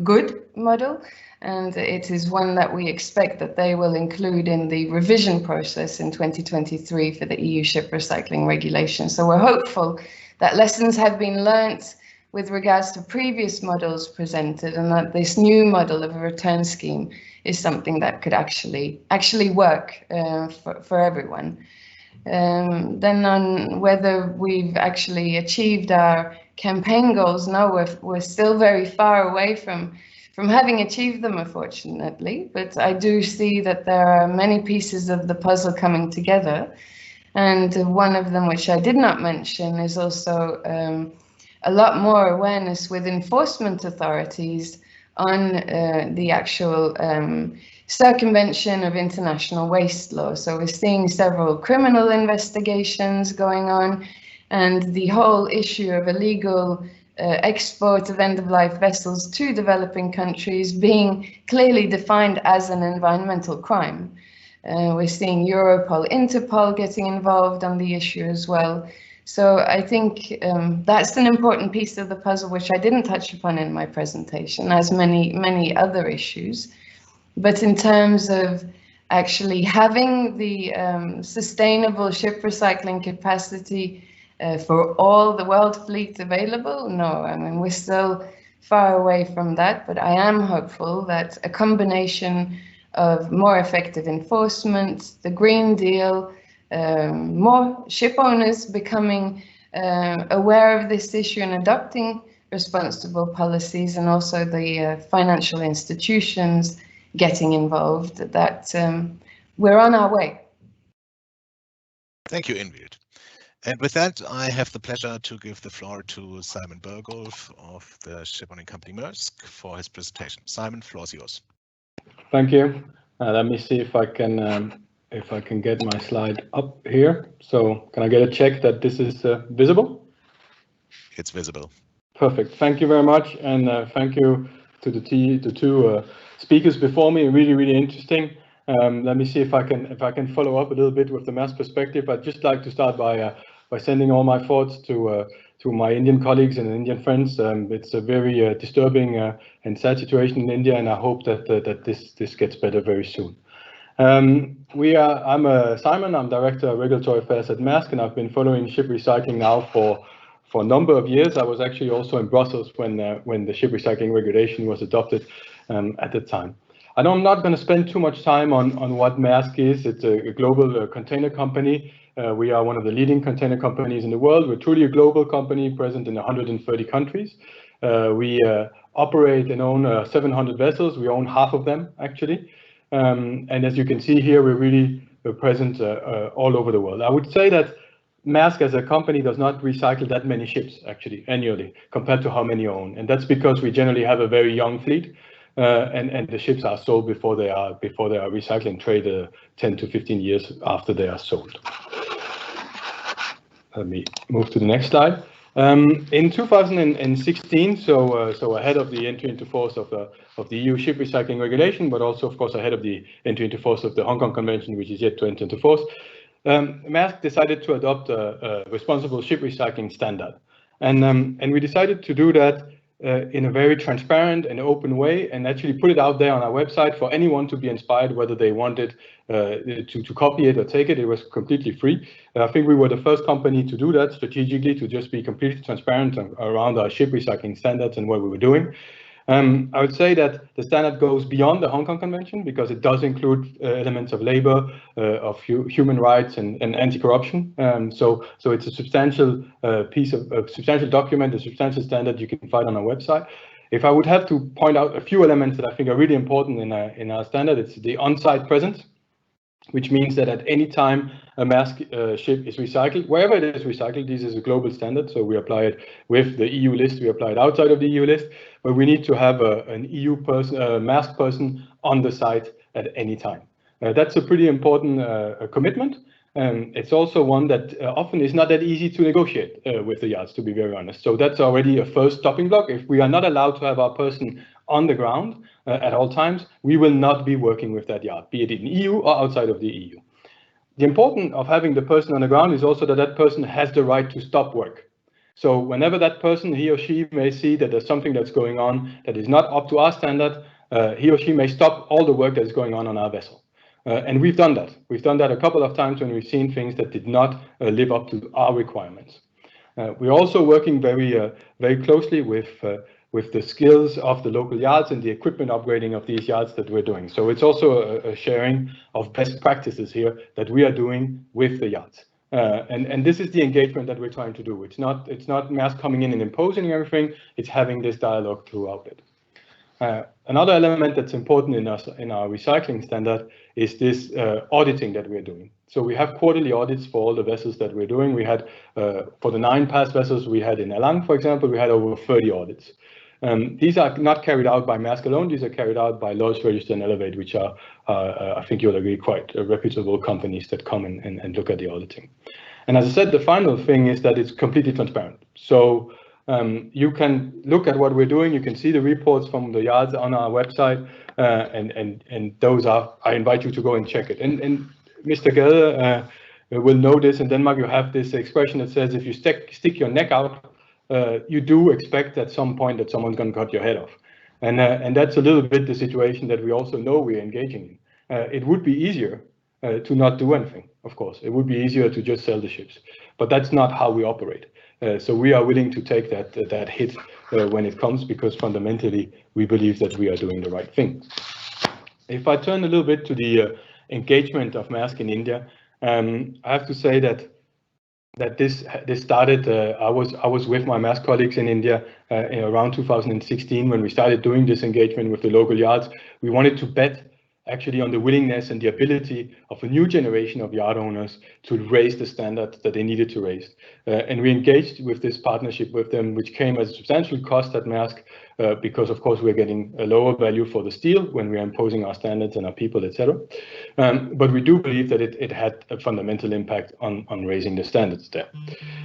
good model. And it is one that we expect that they will include in the revision process in 2023 for the EU ship recycling regulation. So we're hopeful that lessons have been learnt with regards to previous models presented, and that this new model of a return scheme is something that could actually work for everyone. Then on whether we've actually achieved our campaign goals, no, we're still very far away from having achieved them, unfortunately, but I do see that there are many pieces of the puzzle coming together. And one of them, which I did not mention, is also a lot more awareness with enforcement authorities on the actual circumvention of international waste law. So we're seeing several criminal investigations going on, and the whole issue of illegal export of end-of-life vessels to developing countries being clearly defined as an environmental crime. We're seeing Europol, Interpol getting involved on the issue as well. So I think that's an important piece of the puzzle, which I didn't touch upon in my presentation, as many other issues. But in terms of actually having the sustainable ship recycling capacity for all the world fleet available, no, I mean, we're still far away from that, but I am hopeful that a combination of more effective enforcement, the Green Deal, more ship owners becoming aware of this issue and adopting responsible policies, and also the financial institutions getting involved, that we're on our way. Thank you, Ingrid. And with that, I have the pleasure to give the floor to Simon Bergolf of the shipowning company Maersk for his presentation. Simon, floor is yours. Thank you. Let me see if I can get my slide up here. So can I get a check that this is visible? It's visible. Perfect. Thank you very much, and thank you to the two speakers before me. Really interesting. Let me see if I can follow up a little bit with the Maersk perspective. I'd just like to start by sending all my thoughts to my Indian colleagues and Indian friends. It's a very disturbing and sad situation in India, and I hope that this gets better very soon. I'm Simon. I'm Director of Regulatory Affairs at Maersk, and I've been following ship recycling now for a number of years. I was actually also in Brussels when the ship recycling regulation was adopted at the time. I'm not going to spend too much time on what Maersk is. It's a global container company. We are one of the leading container companies in the world. We're truly a global company present in 130 countries. We operate and own 700 vessels. We own half of them, actually. And as you can see here, we're really present all over the world. I would say that Maersk as a company does not recycle that many ships actually annually compared to how many own. And that's because we generally have a very young fleet and the ships are sold before they are recycled and traded 10 to 15 years after they are sold. Let me move to the next slide. In 2016, so ahead of the entry into force of the EU ship recycling regulation, but also, of course, ahead of the entry into force of the Hong Kong Convention, which is yet to enter into force, Maersk decided to adopt a responsible ship recycling standard. And we decided to do that in a very transparent and open way, and actually put it out there on our website for anyone to be inspired, whether they wanted to copy it or take it. It was completely free. I think we were the first company to do that strategically, to just be completely transparent around our ship recycling standards and what we were doing. I would say that the standard goes beyond the Hong Kong Convention because it does include elements of labor, of human rights and anti-corruption. So it's a substantial piece of a substantial document, a substantial standard you can find on our website. If I would have to point out a few elements that I think are really important in our standard, it's the on-site presence, which means that at any time a Maersk ship is recycled, wherever it is recycled, this is a global standard, so we apply it with the EU list, we apply it outside of the EU list, but we need to have an EU person, Maersk person on the site at any time. That's a pretty important commitment. It's also one that often is not that easy to negotiate with the yards, to be very honest. So that's already a first stopping block. If we are not allowed to have our person on the ground at all times, we will not be working with that yard, be it in EU or outside of the EU. The importance of having the person on the ground is also that that person has the right to stop work. So whenever that person, he or she may see that there's something that's going on that is not up to our standard, he or she may stop all the work that is going on our vessel. And we've done that. We've done that a couple of times when we've seen things that did not live up to our requirements. We're also working very closely with the skills of the local yards and the equipment upgrading of these yards that we're doing. So it's also a sharing of best practices here that we are doing with the yards. And this is the engagement that we're trying to do. It's not Maersk coming in and imposing everything. It's having this dialogue throughout it. Another element that's important in our recycling standard is this auditing that we're doing. So we have quarterly audits for all the vessels that we're doing. We had, for the 9 past vessels we had in Alang, for example, we had over 30 audits. These are not carried out by Maersk alone. These are carried out by Lloyd's Register and Elevate, which are, I think you'll agree, quite reputable companies that come and look at the auditing. And as I said, the final thing is that it's completely transparent. So you can look at what we're doing. You can see the reports from the yards on our website, and those are. I invite you to go and check it. And Mr. Gade will know this. In Denmark, you have this expression that says, if you stick your neck out, you do expect at some point that someone's going to cut your head off. And that's a little bit the situation that we also know we're engaging in. It would be easier to not do anything, of course. It would be easier to just sell the ships, but that's not how we operate. So we are willing to take that hit when it comes, because fundamentally we believe that we are doing the right thing. If I turn a little bit to the engagement of Maersk in India, I have to say that this started. I was with my Maersk colleagues in India around 2016 when we started doing this engagement with the local yards. We wanted to bet actually on the willingness and the ability of a new generation of yard owners to raise the standards that they needed to raise. And we engaged with this partnership with them, which came as a substantial cost at Maersk, because of course we're getting a lower value for the steel when we are imposing our standards and our people, etc. But we do believe that it had a fundamental impact on raising the standards there.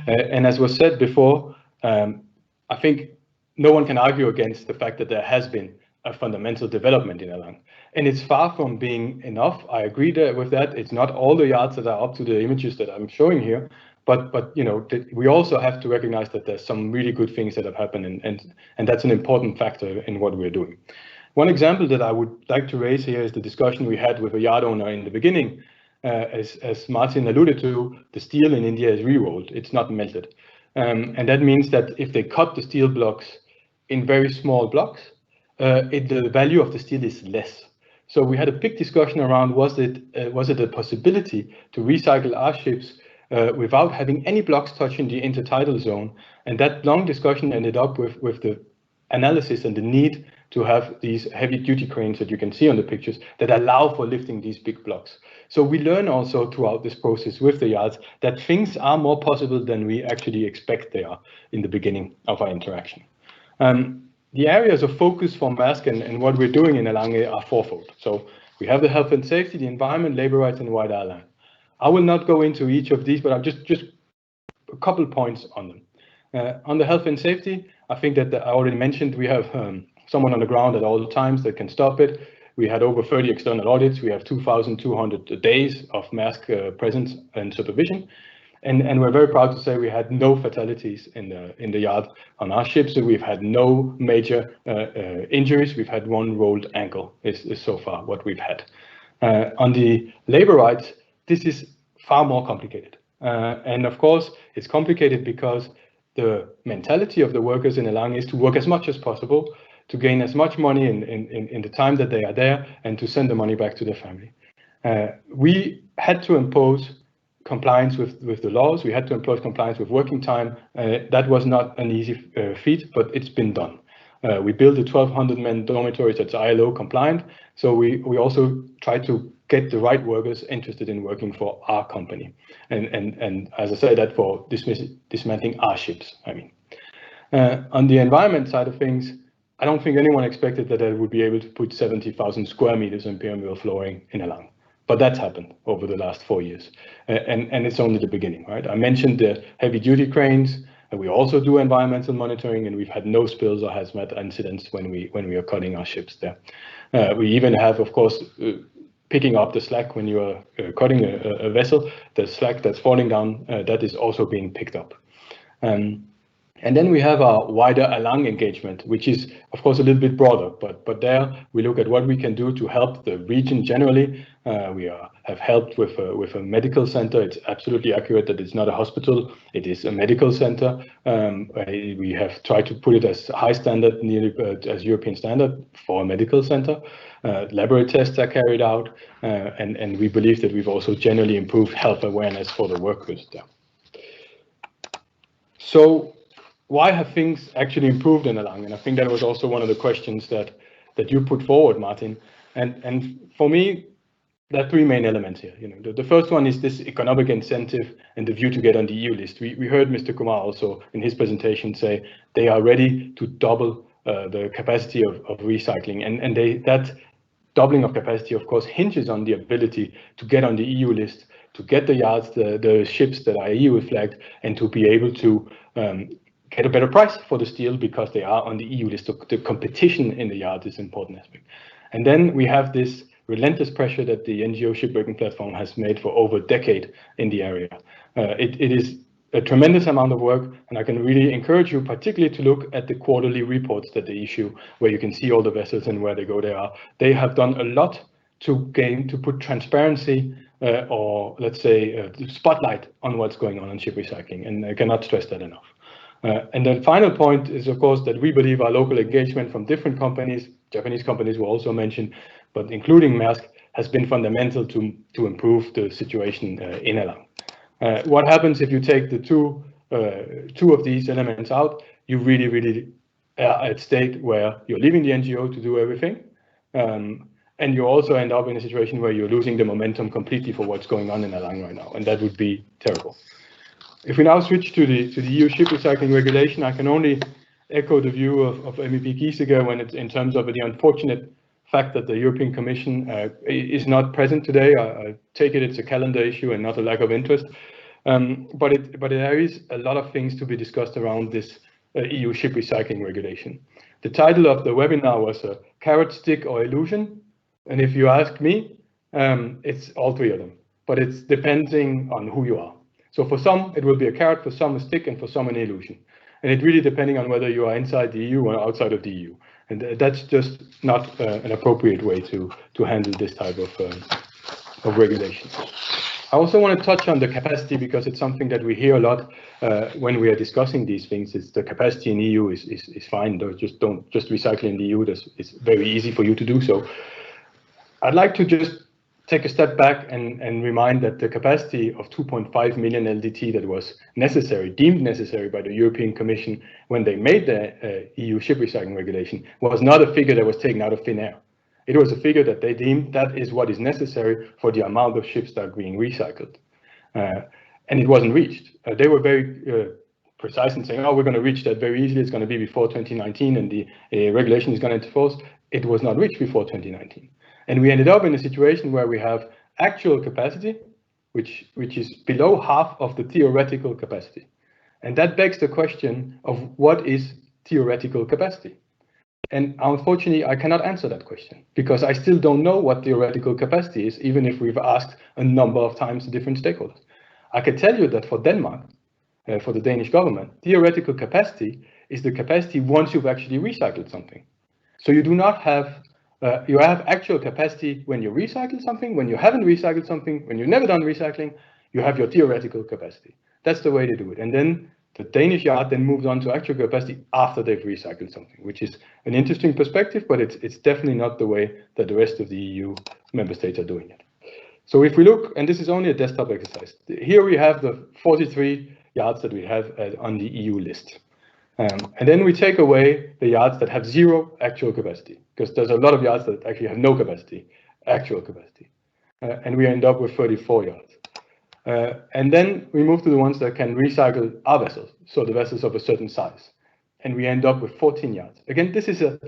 And as was said before, I think no one can argue against the fact that there has been a fundamental development in Alang. And it's far from being enough. I agree with that. It's not all the yards that are up to the images that I'm showing here, But you know, we also have to recognize that there's some really good things that have happened, and that's an important factor in what we're doing. One example that I would like to raise here is the discussion we had with a yard owner in the beginning. As Martin alluded to, the steel in India is re-rolled, it's not melted. And that means that if they cut the steel blocks in very small blocks, the value of the steel is less. So we had a big discussion around, was it a possibility to recycle our ships without having any blocks touching the intertidal zone? And that long discussion ended up with the analysis and the need to have these heavy duty cranes that you can see on the pictures that allow for lifting these big blocks. So we learn also throughout this process with the yards that things are more possible than we actually expect they are in the beginning of our interaction. The areas of focus for Maersk and what we're doing in Alange are fourfold. So we have the health and safety, the environment, labor rights, and wider alliance. I will not go into each of these, but I'll just a couple points on them. On the health and safety, I think that I already mentioned we have someone on the ground at all times that can stop it. We had over 30 external audits. We have 2,200 days of Maersk presence and supervision. And we're very proud to say we had no fatalities in the yard on our ships. So we've had no major injuries. We've had one rolled ankle is so far what we've had. On the labor rights, this is far more complicated. And of course, it's complicated because the mentality of the workers in Alange is to work as much as possible, to gain as much money in the time that they are there, and to send the money back to their family. We had to impose compliance with the laws. We had to impose compliance with working time. That was not an easy feat, but it's been done. We built the 1,200 men dormitories that's ILO compliant. So we also try to get the right workers interested in working for our company. And as I said, that for dismantling our ships, I mean. On the environment side of things, I don't think anyone expected that I would be able to put 70,000 square meters in pyramidal flooring in Alange. But that's happened over the last 4 years. And it's only the beginning, right? I mentioned the heavy duty cranes, and we also do environmental monitoring, and we've had no spills or hazmat incidents when we are cutting our ships there. We even have, of course, picking up the slack when you are cutting a vessel, the slack that's falling down, that is also being picked up. And then we have our wider Alange engagement, which is, of course, a little bit broader, but there we look at what we can do to help the region generally. We have helped with a medical center. It's absolutely accurate that it's not a hospital, it is a medical center. We have tried to put it as high standard, nearly as European standard for a medical center. Laboratory tests are carried out, and we believe that we've also generally improved health awareness for the workers there. So, why have things actually improved in Alange? And I think that was also one of the questions that you put forward, Martin. And for me, there are three main elements here. You know, the first one is this economic incentive and the view to get on the EU list. We heard Mr. Kumar also in his presentation say they are ready to double the capacity of recycling, and that doubling of capacity, of course, hinges on the ability to get on the EU list, to get the yards, the ships that are EU flagged, and to be able to get a better price for the steel because they are on the EU list. So the competition in the yard is an important aspect. And then we have this relentless pressure that the NGO shipbreaking platform has made for over a decade in the area. It is a tremendous amount of work, and I can really encourage you particularly to look at the quarterly reports that they issue, where you can see all the vessels and where they go. They have done a lot to put transparency or let's say spotlight on what's going on in ship recycling, and I cannot stress that enough. And the final point is, of course, that we believe our local engagement from different companies, Japanese companies were also mentioned, but including Maersk, has been fundamental to improve the situation in Alange. What happens if you take the two of these elements out? You really are at a state where you're leaving the NGO to do everything, and you also end up in a situation where you're losing the momentum completely for what's going on in Alange right now, and that would be terrible. If we now switch to the EU ship recycling regulation, I can only echo the view of MEP Giesiger when it's in terms of the unfortunate fact that the European Commission is not present today. I take it it's a calendar issue and not a lack of interest. But there is a lot of things to be discussed around this EU ship recycling regulation. The title of the webinar was Carrot, Stick or Illusion. And if you ask me, it's all three of them, but it's depending on who you are. So for some, it will be a carrot, for some a stick, and for some an illusion. And it really depending on whether you are inside the EU or outside of the EU. And that's just not an appropriate way to handle this type of regulation. I also want to touch on the capacity because it's something that we hear a lot when we are discussing these things. Is the capacity in EU is fine. Don't just recycle in the EU. It's very easy for you to do so. I'd like to just take a step back and remind that the capacity of 2.5 million LDT that was necessary, deemed necessary by the European Commission when they made the EU ship recycling regulation, was not a figure that was taken out of thin air. It was a figure that they deemed that is what is necessary for the amount of ships that are being recycled. And it wasn't reached. They were very precise in saying, oh, we're going to reach that very easily. It's going to be before 2019 and the regulation is going to enter force. It was not reached before 2019. And we ended up in a situation where we have actual capacity, which is below half of the theoretical capacity. And that begs the question of what is theoretical capacity? And unfortunately, I cannot answer that question because I still don't know what theoretical capacity is, even if we've asked a number of times to different stakeholders. I can tell you that for Denmark, for the Danish government, theoretical capacity is the capacity once you've actually recycled something. So you do not have, you have actual capacity when you recycle something, when you haven't recycled something, when you've never done recycling, you have your theoretical capacity. That's the way to do it. And then the Danish yard then moves on to actual capacity after they've recycled something, which is an interesting perspective, but it's definitely not the way that the rest of the EU member states are doing it. So if we look, and this is only a desktop exercise, here we have the 43 yards that we have on the EU list. And then we take away the yards that have zero actual capacity, because there's a lot of yards that actually have no capacity, actual capacity. And we end up with 34 yards. And then we move to the ones that can recycle our vessels, so the vessels of a certain size. And we end up with 14 yards. Again, this is a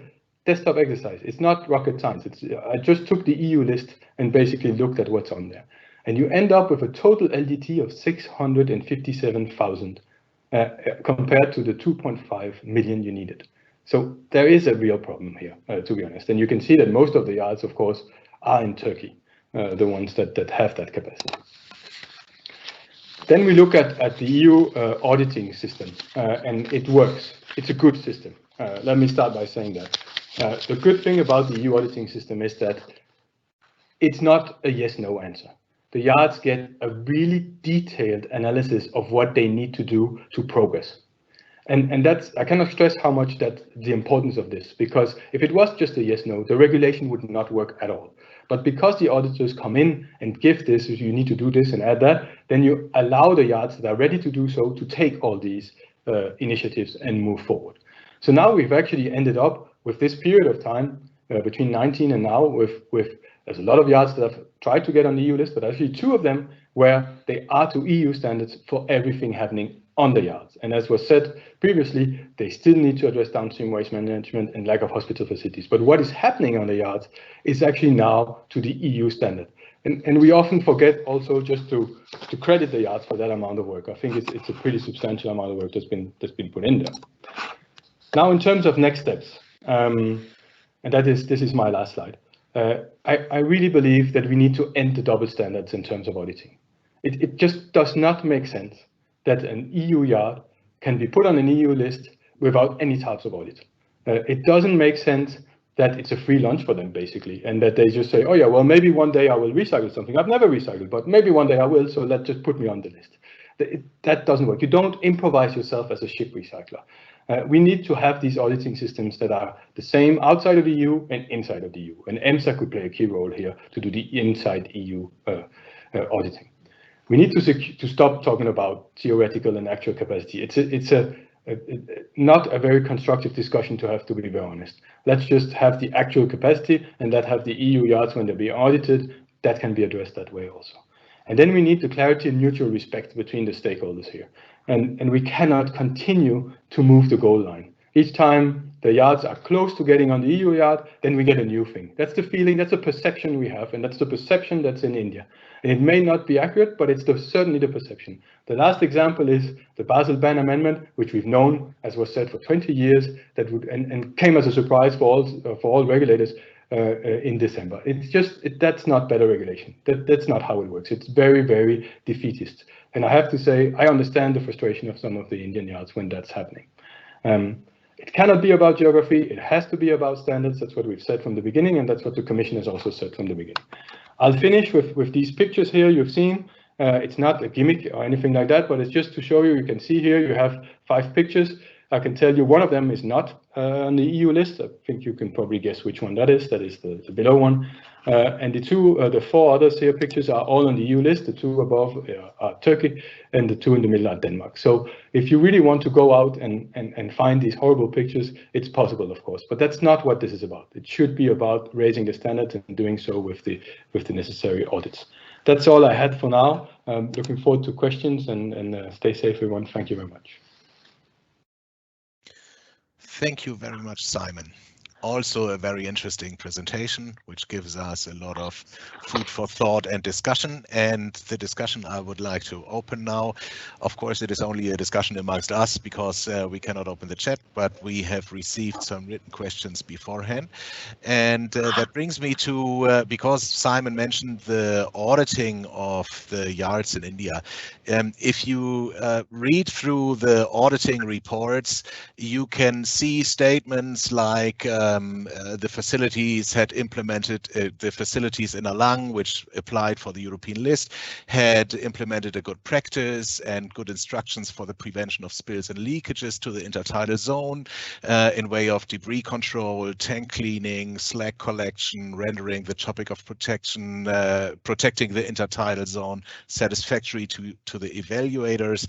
desktop exercise. It's not rocket science. I just took the EU list and basically looked at what's on there. And you end up with a total LDT of 657,000 compared to the 2.5 million you needed. So there is a real problem here, to be honest. And you can see that most of the yards, of course, are in Turkey, the ones that have that capacity. Then we look at the EU auditing system, and it works. It's a good system. Let me start by saying that. The good thing about the EU auditing system is that it's not a yes-no answer. The yards get a really detailed analysis of what they need to do to progress. And that's, I cannot stress how much that the importance of this, because if it was just a yes-no, the regulation would not work at all. But because the auditors come in and give this, you need to do this and add that, then you allow the yards that are ready to do so to take all these initiatives and move forward. So now we've actually ended up with this period of time between 19 and now with there's a lot of yards that have tried to get on the EU list, but actually 2 of them where they are to EU standards for everything happening on the yards. And as was said previously, they still need to address downstream waste management and lack of hospital facilities. But what is happening on the yards is actually now to the EU standard. And we often forget also just to credit the yards for that amount of work. I think it's a pretty substantial amount of work that's been put in there. Now, in terms of next steps, and this is my last slide. I really believe that we need to end the double standards in terms of auditing. It just does not make sense that an EU yard can be put on an EU list without any types of audit. It doesn't make sense that it's a free lunch for them, basically, and that they just say, oh yeah, well, maybe one day I will recycle something. I've never recycled, but maybe one day I will, so let's just put me on the list. That doesn't work. You don't improvise yourself as a ship recycler. We need to have these auditing systems that are the same outside of the EU and inside of the EU. And EMSA could play a key role here to do the inside EU auditing. We need to stop talking about theoretical and actual capacity. It's not a very constructive discussion to have, to be very honest. Let's just have the actual capacity and that have the EU yards when they're being audited. That can be addressed that way also. And then we need the clarity and mutual respect between the stakeholders here. And we cannot continue to move the goal line. Each time the yards are close to getting on the EU yard, then we get a new thing. That's the feeling, that's the perception we have, and that's the perception that's in India. And it may not be accurate, but it's certainly the perception. The last example is the Basel Ban Amendment, which we've known, as was said, for 20 years, that would and came as a surprise for all regulators. in December. It's just, that's not better regulation. That's not how it works. It's very, very defeatist. And I have to say, I understand the frustration of some of the Indian yards when that's happening. It cannot be about geography. It has to be about standards. That's what we've said from the beginning, and that's what the Commission has also said from the beginning. I'll finish with these pictures here you've seen. It's not a gimmick or anything like that, but it's just to show you. You can see here you have 5 pictures. I can tell you one of them is not on the EU list. I think you can probably guess which one that is. That is the below one. And the 4 others here pictures are all on the EU list. The 2 above are Turkey, and the 2 in the middle are Denmark. So if you really want to go out and find these horrible pictures, it's possible, of course. But that's not what this is about. It should be about raising the standards and doing so with the necessary audits. That's all I had for now. Looking forward to questions, and stay safe, everyone. Thank you very much. Thank you very much, Simon. Also a very interesting presentation, which gives us a lot of food for thought and discussion. And the discussion I would like to open now. Of course, it is only a discussion amongst us because we cannot open the chat, but we have received some written questions beforehand. And that brings me to, because Simon mentioned the auditing of the yards in India. If you read through the auditing reports, you can see statements like the facilities had implemented, the facilities in Alang, which applied for the European list, had implemented a good practice and good instructions for the prevention of spills and leakages to the intertidal zone in way of debris control, tank cleaning, slag collection, rendering the topic of protection, protecting the intertidal zone satisfactory to the evaluators.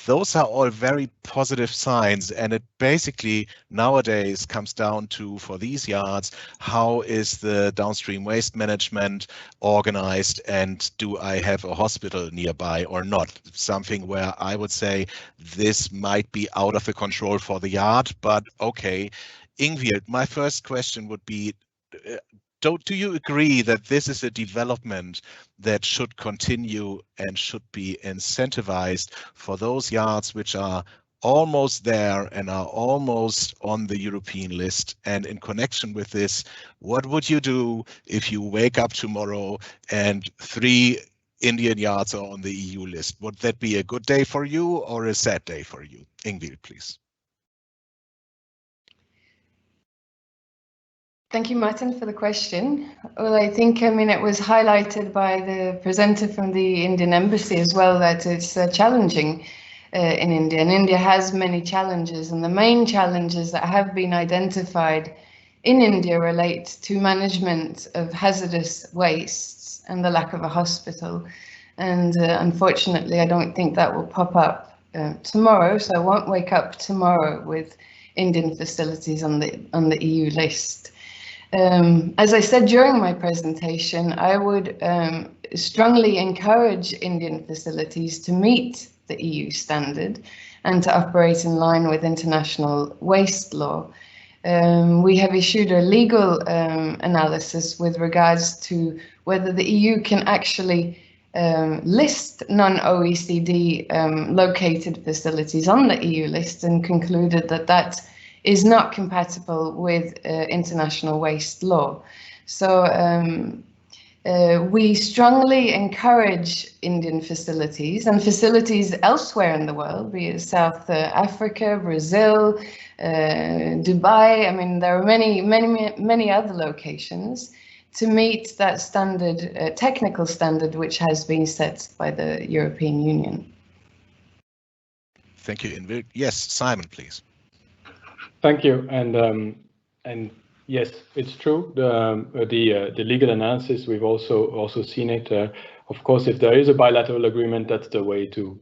Those are all very positive signs, and it basically nowadays comes down to, for these yards, how is the downstream waste management organized, and do I have a hospital nearby or not? Something where I would say this might be out of the control for the yard, but okay. Ingvild, my first question would be, do you agree that this is a development that should continue and should be incentivized for those yards which are almost there and are almost on the European list? And in connection with this, what would you do if you wake up tomorrow and 3 Indian yards are on the EU list? Would that be a good day for you or a sad day for you? Ingvild, please. Thank you, Martin, for the question. Well, I think, it was highlighted by the presenter from the Indian Embassy as well, that it's challenging in India. And India has many challenges, and the main challenges that have been identified in India relate to management of hazardous wastes and the lack of a hospital. And unfortunately, I don't think that will pop up tomorrow, so I won't wake up tomorrow with Indian facilities on the EU list. As I said during my presentation, I would strongly encourage Indian facilities to meet the EU standard and to operate in line with international waste law. We have issued a legal analysis with regards to whether the EU can actually list non-OECD located facilities on the EU list, and concluded that that is not compatible with international waste law. So we strongly encourage Indian facilities and facilities elsewhere in the world, be it South Africa, Brazil, Dubai. There are many other locations, to meet that standard, technical standard, which has been set by the European Union. Thank you, Ingvild. Yes, Simon, please. Thank you, and yes, it's true. The legal analysis, we've also seen it. Of course, if there is a bilateral agreement, that's the way to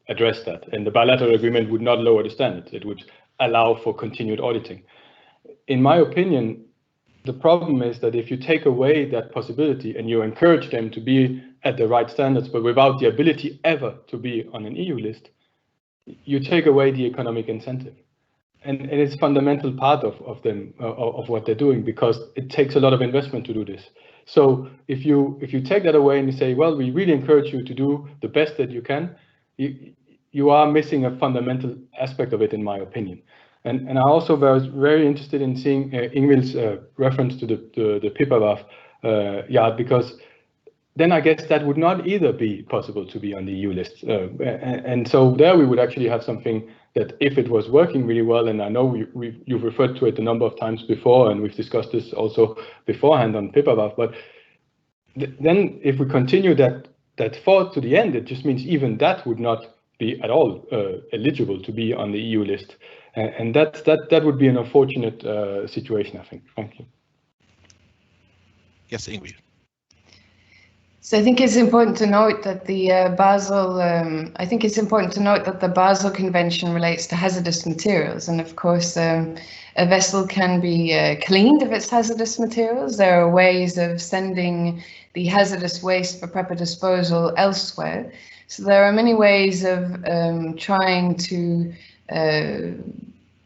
address that. And the bilateral agreement would not lower the standards; it would allow for continued auditing. In my opinion, the problem is that if you take away that possibility and you encourage them to be at the right standards, but without the ability ever to be on an EU list, you take away the economic incentive. And it's a fundamental part of what they're doing, because it takes a lot of investment to do this. So if you take that away and you say, well, we really encourage you to do the best that you can, you are missing a fundamental aspect of it, in my opinion. And I also was very interested in seeing Ingvild's reference to the Pipavav yard, because then I guess that would not either be possible to be on the EU list. And so there we would actually have something that, if it was working really well, and I know you've referred to it a number of times before, and we've discussed this also beforehand on Pipavav, but then if we continue that thought to the end, it just means even that would not be at all eligible to be on the EU list. And that would be an unfortunate situation, I think. Thank you. Yes, Ingrid. So I think it's important to note that the Basel Convention relates to hazardous materials, and of course a vessel can be cleaned of its hazardous materials. There are ways of sending the hazardous waste for proper disposal elsewhere. So there are many ways of trying to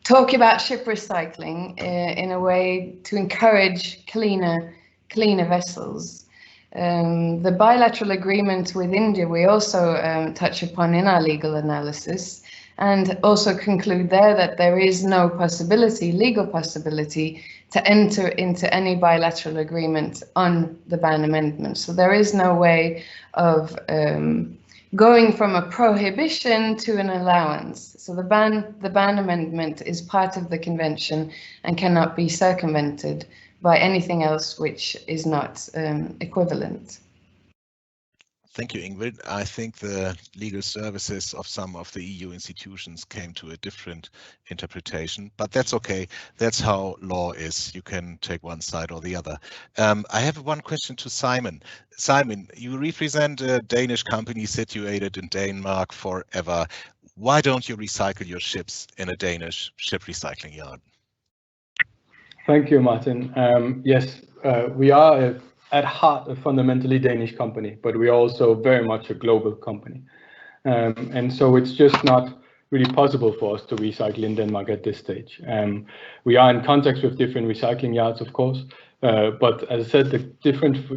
talk about ship recycling in a way to encourage cleaner vessels. The bilateral agreement with India we also touch upon in our legal analysis, and also conclude there that there is no legal possibility to enter into any bilateral agreement on the ban amendment. So there is no way of going from a prohibition to an allowance. So the ban amendment is part of the convention and cannot be circumvented by anything else which is not equivalent. Thank you, Ingrid. I think the legal services of some of the EU institutions came to a different interpretation, but that's okay. That's how law is. You can take one side or the other. I have one question to Simon. Simon, you represent a Danish company situated in Denmark forever. Why don't you recycle your ships in a Danish ship recycling yard? Thank you, Martin. Yes, we are at heart a fundamentally Danish company, but we are also very much a global company. And so it's just not really possible for us to recycle in Denmark at this stage. We are in contact with different recycling yards, of course, but as I said, the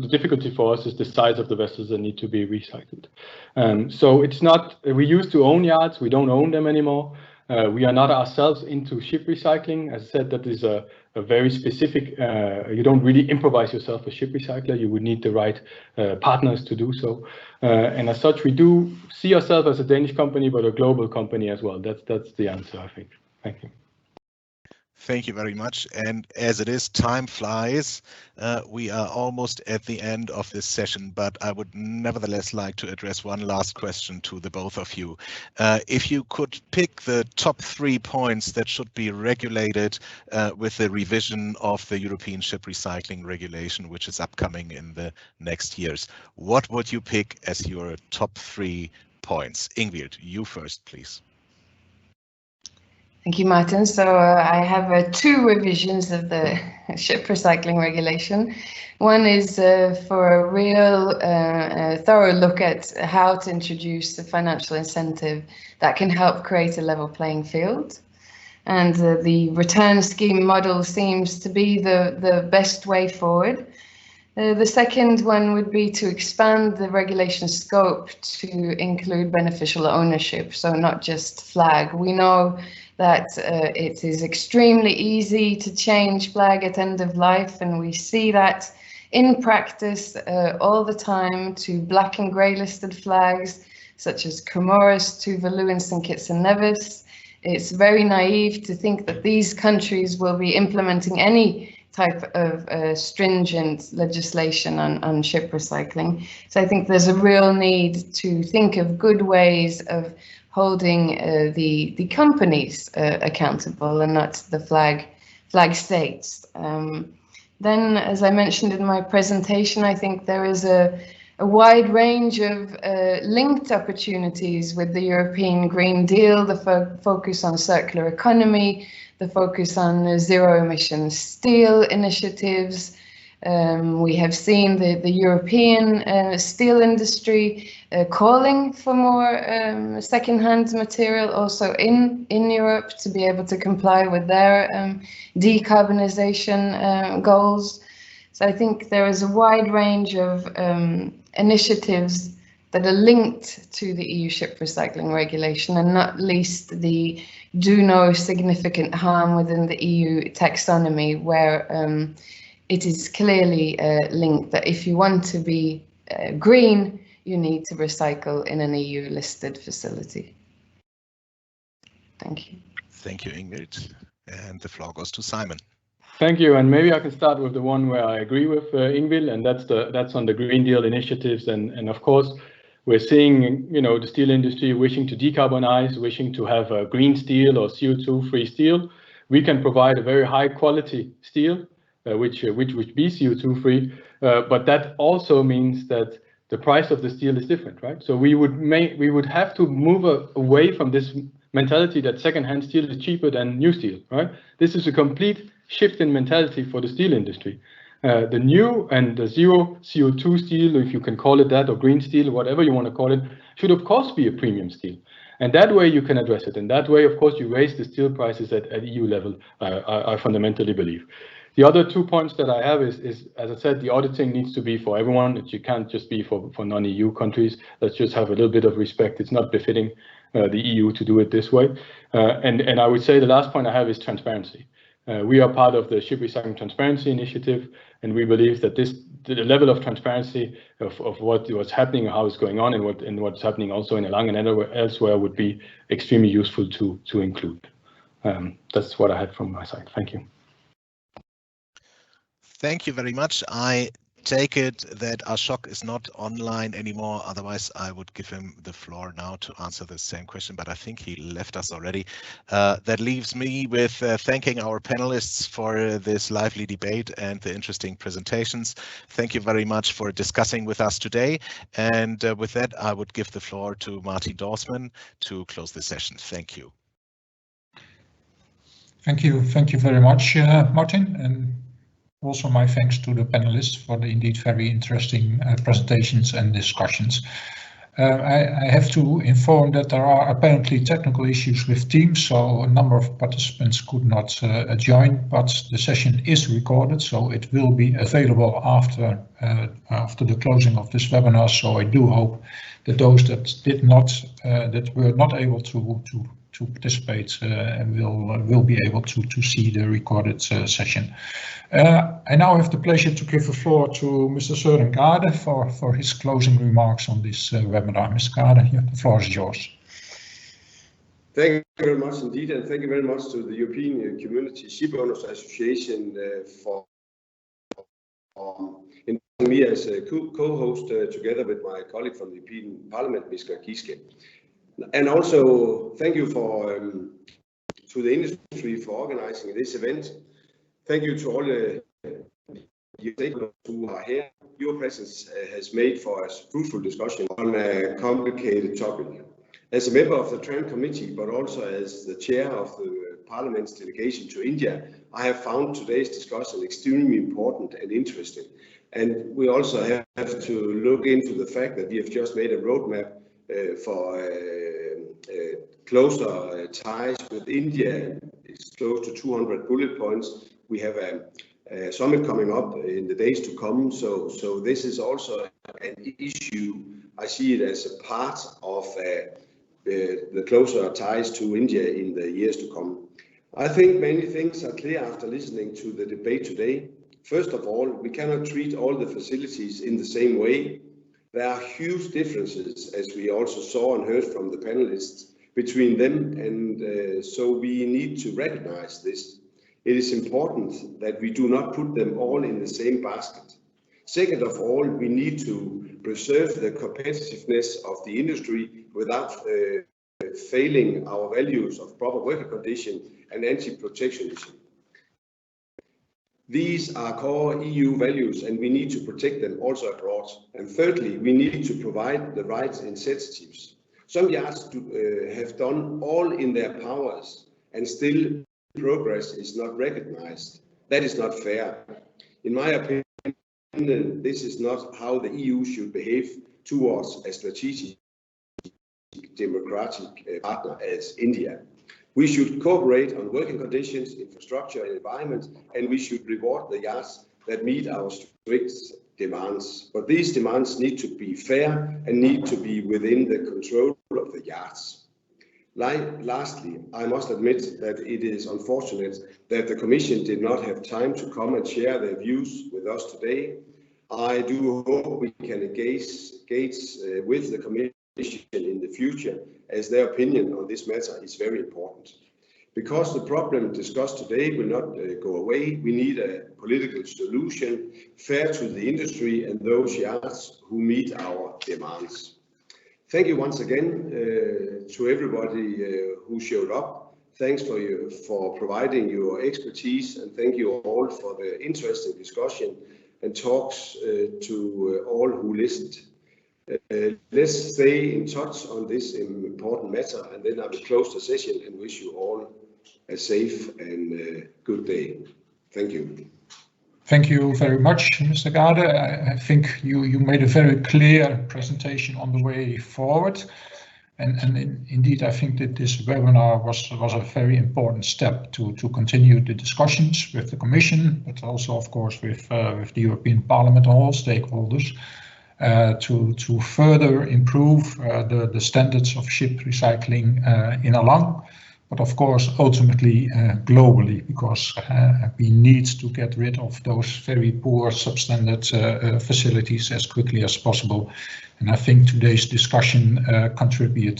difficulty for us is the size of the vessels that need to be recycled. So it's not, we used to own yards, we don't own them anymore. We are not ourselves into ship recycling. As I said, that is a very specific, you don't really improvise yourself a ship recycler. You would need the right partners to do so. And as such, we do see ourselves as a Danish company, but a global company as well. That's the answer, I think. Thank you. Thank you very much. And as it is, time flies. We are almost at the end of this session, but I would nevertheless like to address one last question to the both of you. If you could pick the top 3 points that should be regulated with the revision of the European Ship Recycling Regulation, which is upcoming in the next years, what would you pick as your top 3 points? Ingvild, you first, please. Thank you, Martin. So I have 2 revisions of the ship recycling regulation. One is for a real thorough look at how to introduce a financial incentive that can help create a level playing field. And the return scheme model seems to be the best way forward. The second one would be to expand the regulation scope to include beneficial ownership, so not just flag. We know that it is extremely easy to change flag at end of life, and we see that in practice all the time to black and grey listed flags such as Comoros, Tuvalu and St. Kitts and Nevis. It's very naive to think that these countries will be implementing any type of stringent legislation on ship recycling. So I think there's a real need to think of good ways of holding the companies accountable and not the flag states. Then, as I mentioned in my presentation, I think there is a wide range of linked opportunities with the European Green Deal, the focus on circular economy, the focus on zero emission steel initiatives. We have seen the European steel industry calling for more second-hand material also in Europe to be able to comply with their decarbonization goals. So I think there is a wide range of initiatives that are linked to the EU ship recycling regulation, and not least the do no significant harm within the EU taxonomy, where it is clearly linked that if you want to be green, you need to recycle in an EU listed facility. Thank you. Thank you, Ingrid. And the floor goes to Simon. Thank you, and maybe I can start with the one where I agree with Ingvild, and that's on the Green Deal initiatives, and of course we're seeing, you know, the steel industry wishing to decarbonize, wishing to have a green steel or CO2-free steel. We can provide a very high quality steel, which would be CO2-free, but that also means that the price of the steel is different, right? So we would have to move away from this mentality that second-hand steel is cheaper than new steel, right? This is a complete shift in mentality for the steel industry. The new and the zero CO2 steel, if you can call it that, or green steel, whatever you want to call it, should of course be a premium steel. And that way you can address it. And that way, of course, you raise the steel prices at EU level, I fundamentally believe. The other 2 points that I have is, as I said, the auditing needs to be for everyone. You can't just be for non-EU countries. Let's just have a little bit of respect. It's not befitting the EU to do it this way. And I would say the last point I have is transparency. We are part of the Ship Recycling Transparency Initiative, and we believe that the level of transparency of what's happening, how it's going on, and what's happening also in Erlangen and elsewhere would be extremely useful to include. That's what I had from my side. Thank you. Thank you very much. I take it that Ashok is not online anymore. Otherwise, I would give him the floor now to answer the same question, but I think he left us already. That leaves me with thanking our panelists for this lively debate and the interesting presentations. Thank you very much for discussing with us today. And with that, I would give the floor to Martin Dorsman to close the session. Thank you. Thank you very much, Martin. And also my thanks to the panelists for the indeed very interesting presentations and discussions. I have to inform that there are apparently technical issues with Teams, so a number of participants could not join, but the session is recorded, so it will be available after the closing of this webinar. So I do hope that those that were not able to participate will be able to see the recorded session. I now have the pleasure to give the floor to Mr. Søren Gade for his closing remarks on this webinar. Mr. Gade, the floor is yours. Thank you very much indeed, and thank you very much to the European Community Ship Owners Association for inviting me as a co-host together with my colleague from the European Parliament, Mr. Kiske. And also thank you to the industry for organizing this event. Thank you to all the stakeholders who are here. Your presence has made for us fruitful discussion on a complicated topic. As a member of the TRAN committee, but also as the chair of the Parliament's delegation to India, I have found today's discussion extremely important and interesting. And we also have to look into the fact that we have just made a roadmap for closer ties with India. It's close to 200 bullet points. We have a summit coming up in the days to come. So this is also an issue. I see it as a part of the closer ties to India in the years to come. I think many things are clear after listening to the debate today. First of all, we cannot treat all the facilities in the same way. There are huge differences, as we also saw and heard from the panelists, between them, and so we need to recognize this. It is important that we do not put them all in the same basket. Second of all, we need to preserve the competitiveness of the industry without failing our values of proper working conditions and anti-protectionism. These are core EU values, and we need to protect them also abroad. And thirdly, we need to provide the right incentives. Some yards have done all in their powers, and still progress is not recognized. That is not fair. In my opinion, this is not how the EU should behave towards a strategic democratic partner as India. We should cooperate on working conditions, infrastructure and environment, and we should reward the yards that meet our strict demands. But these demands need to be fair and need to be within the control of the yards. Lastly, I must admit that it is unfortunate that the Commission did not have time to come and share their views with us today. I do hope we can engage with the Commission in the future, as their opinion on this matter is very important. Because the problem discussed today will not go away, we need a political solution fair to the industry and those yards who meet our demands. Thank you once again to everybody who showed up. Thanks for providing your expertise, and thank you all for the interesting discussion and talks to all who listened. Let's stay in touch on this important matter, and then I will close the session and wish you all a safe and good day. Thank you. Thank you very much, Mr. Gade. I think you made a very clear presentation on the way forward. And indeed, I think that this webinar was a very important step to continue the discussions with the Commission, but also, of course, with the European Parliament and all stakeholders to further improve the standards of ship recycling in Alang. But of course, ultimately globally, because we need to get rid of those very poor substandard facilities as quickly as possible. And I think today's discussion contributed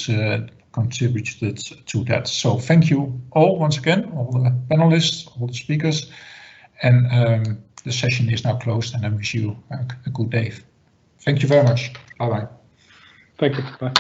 to that. So thank you all once again, all the panelists, all the speakers. And the session is now closed, and I wish you a good day. Thank you very much. Bye-bye. Thank you. Bye.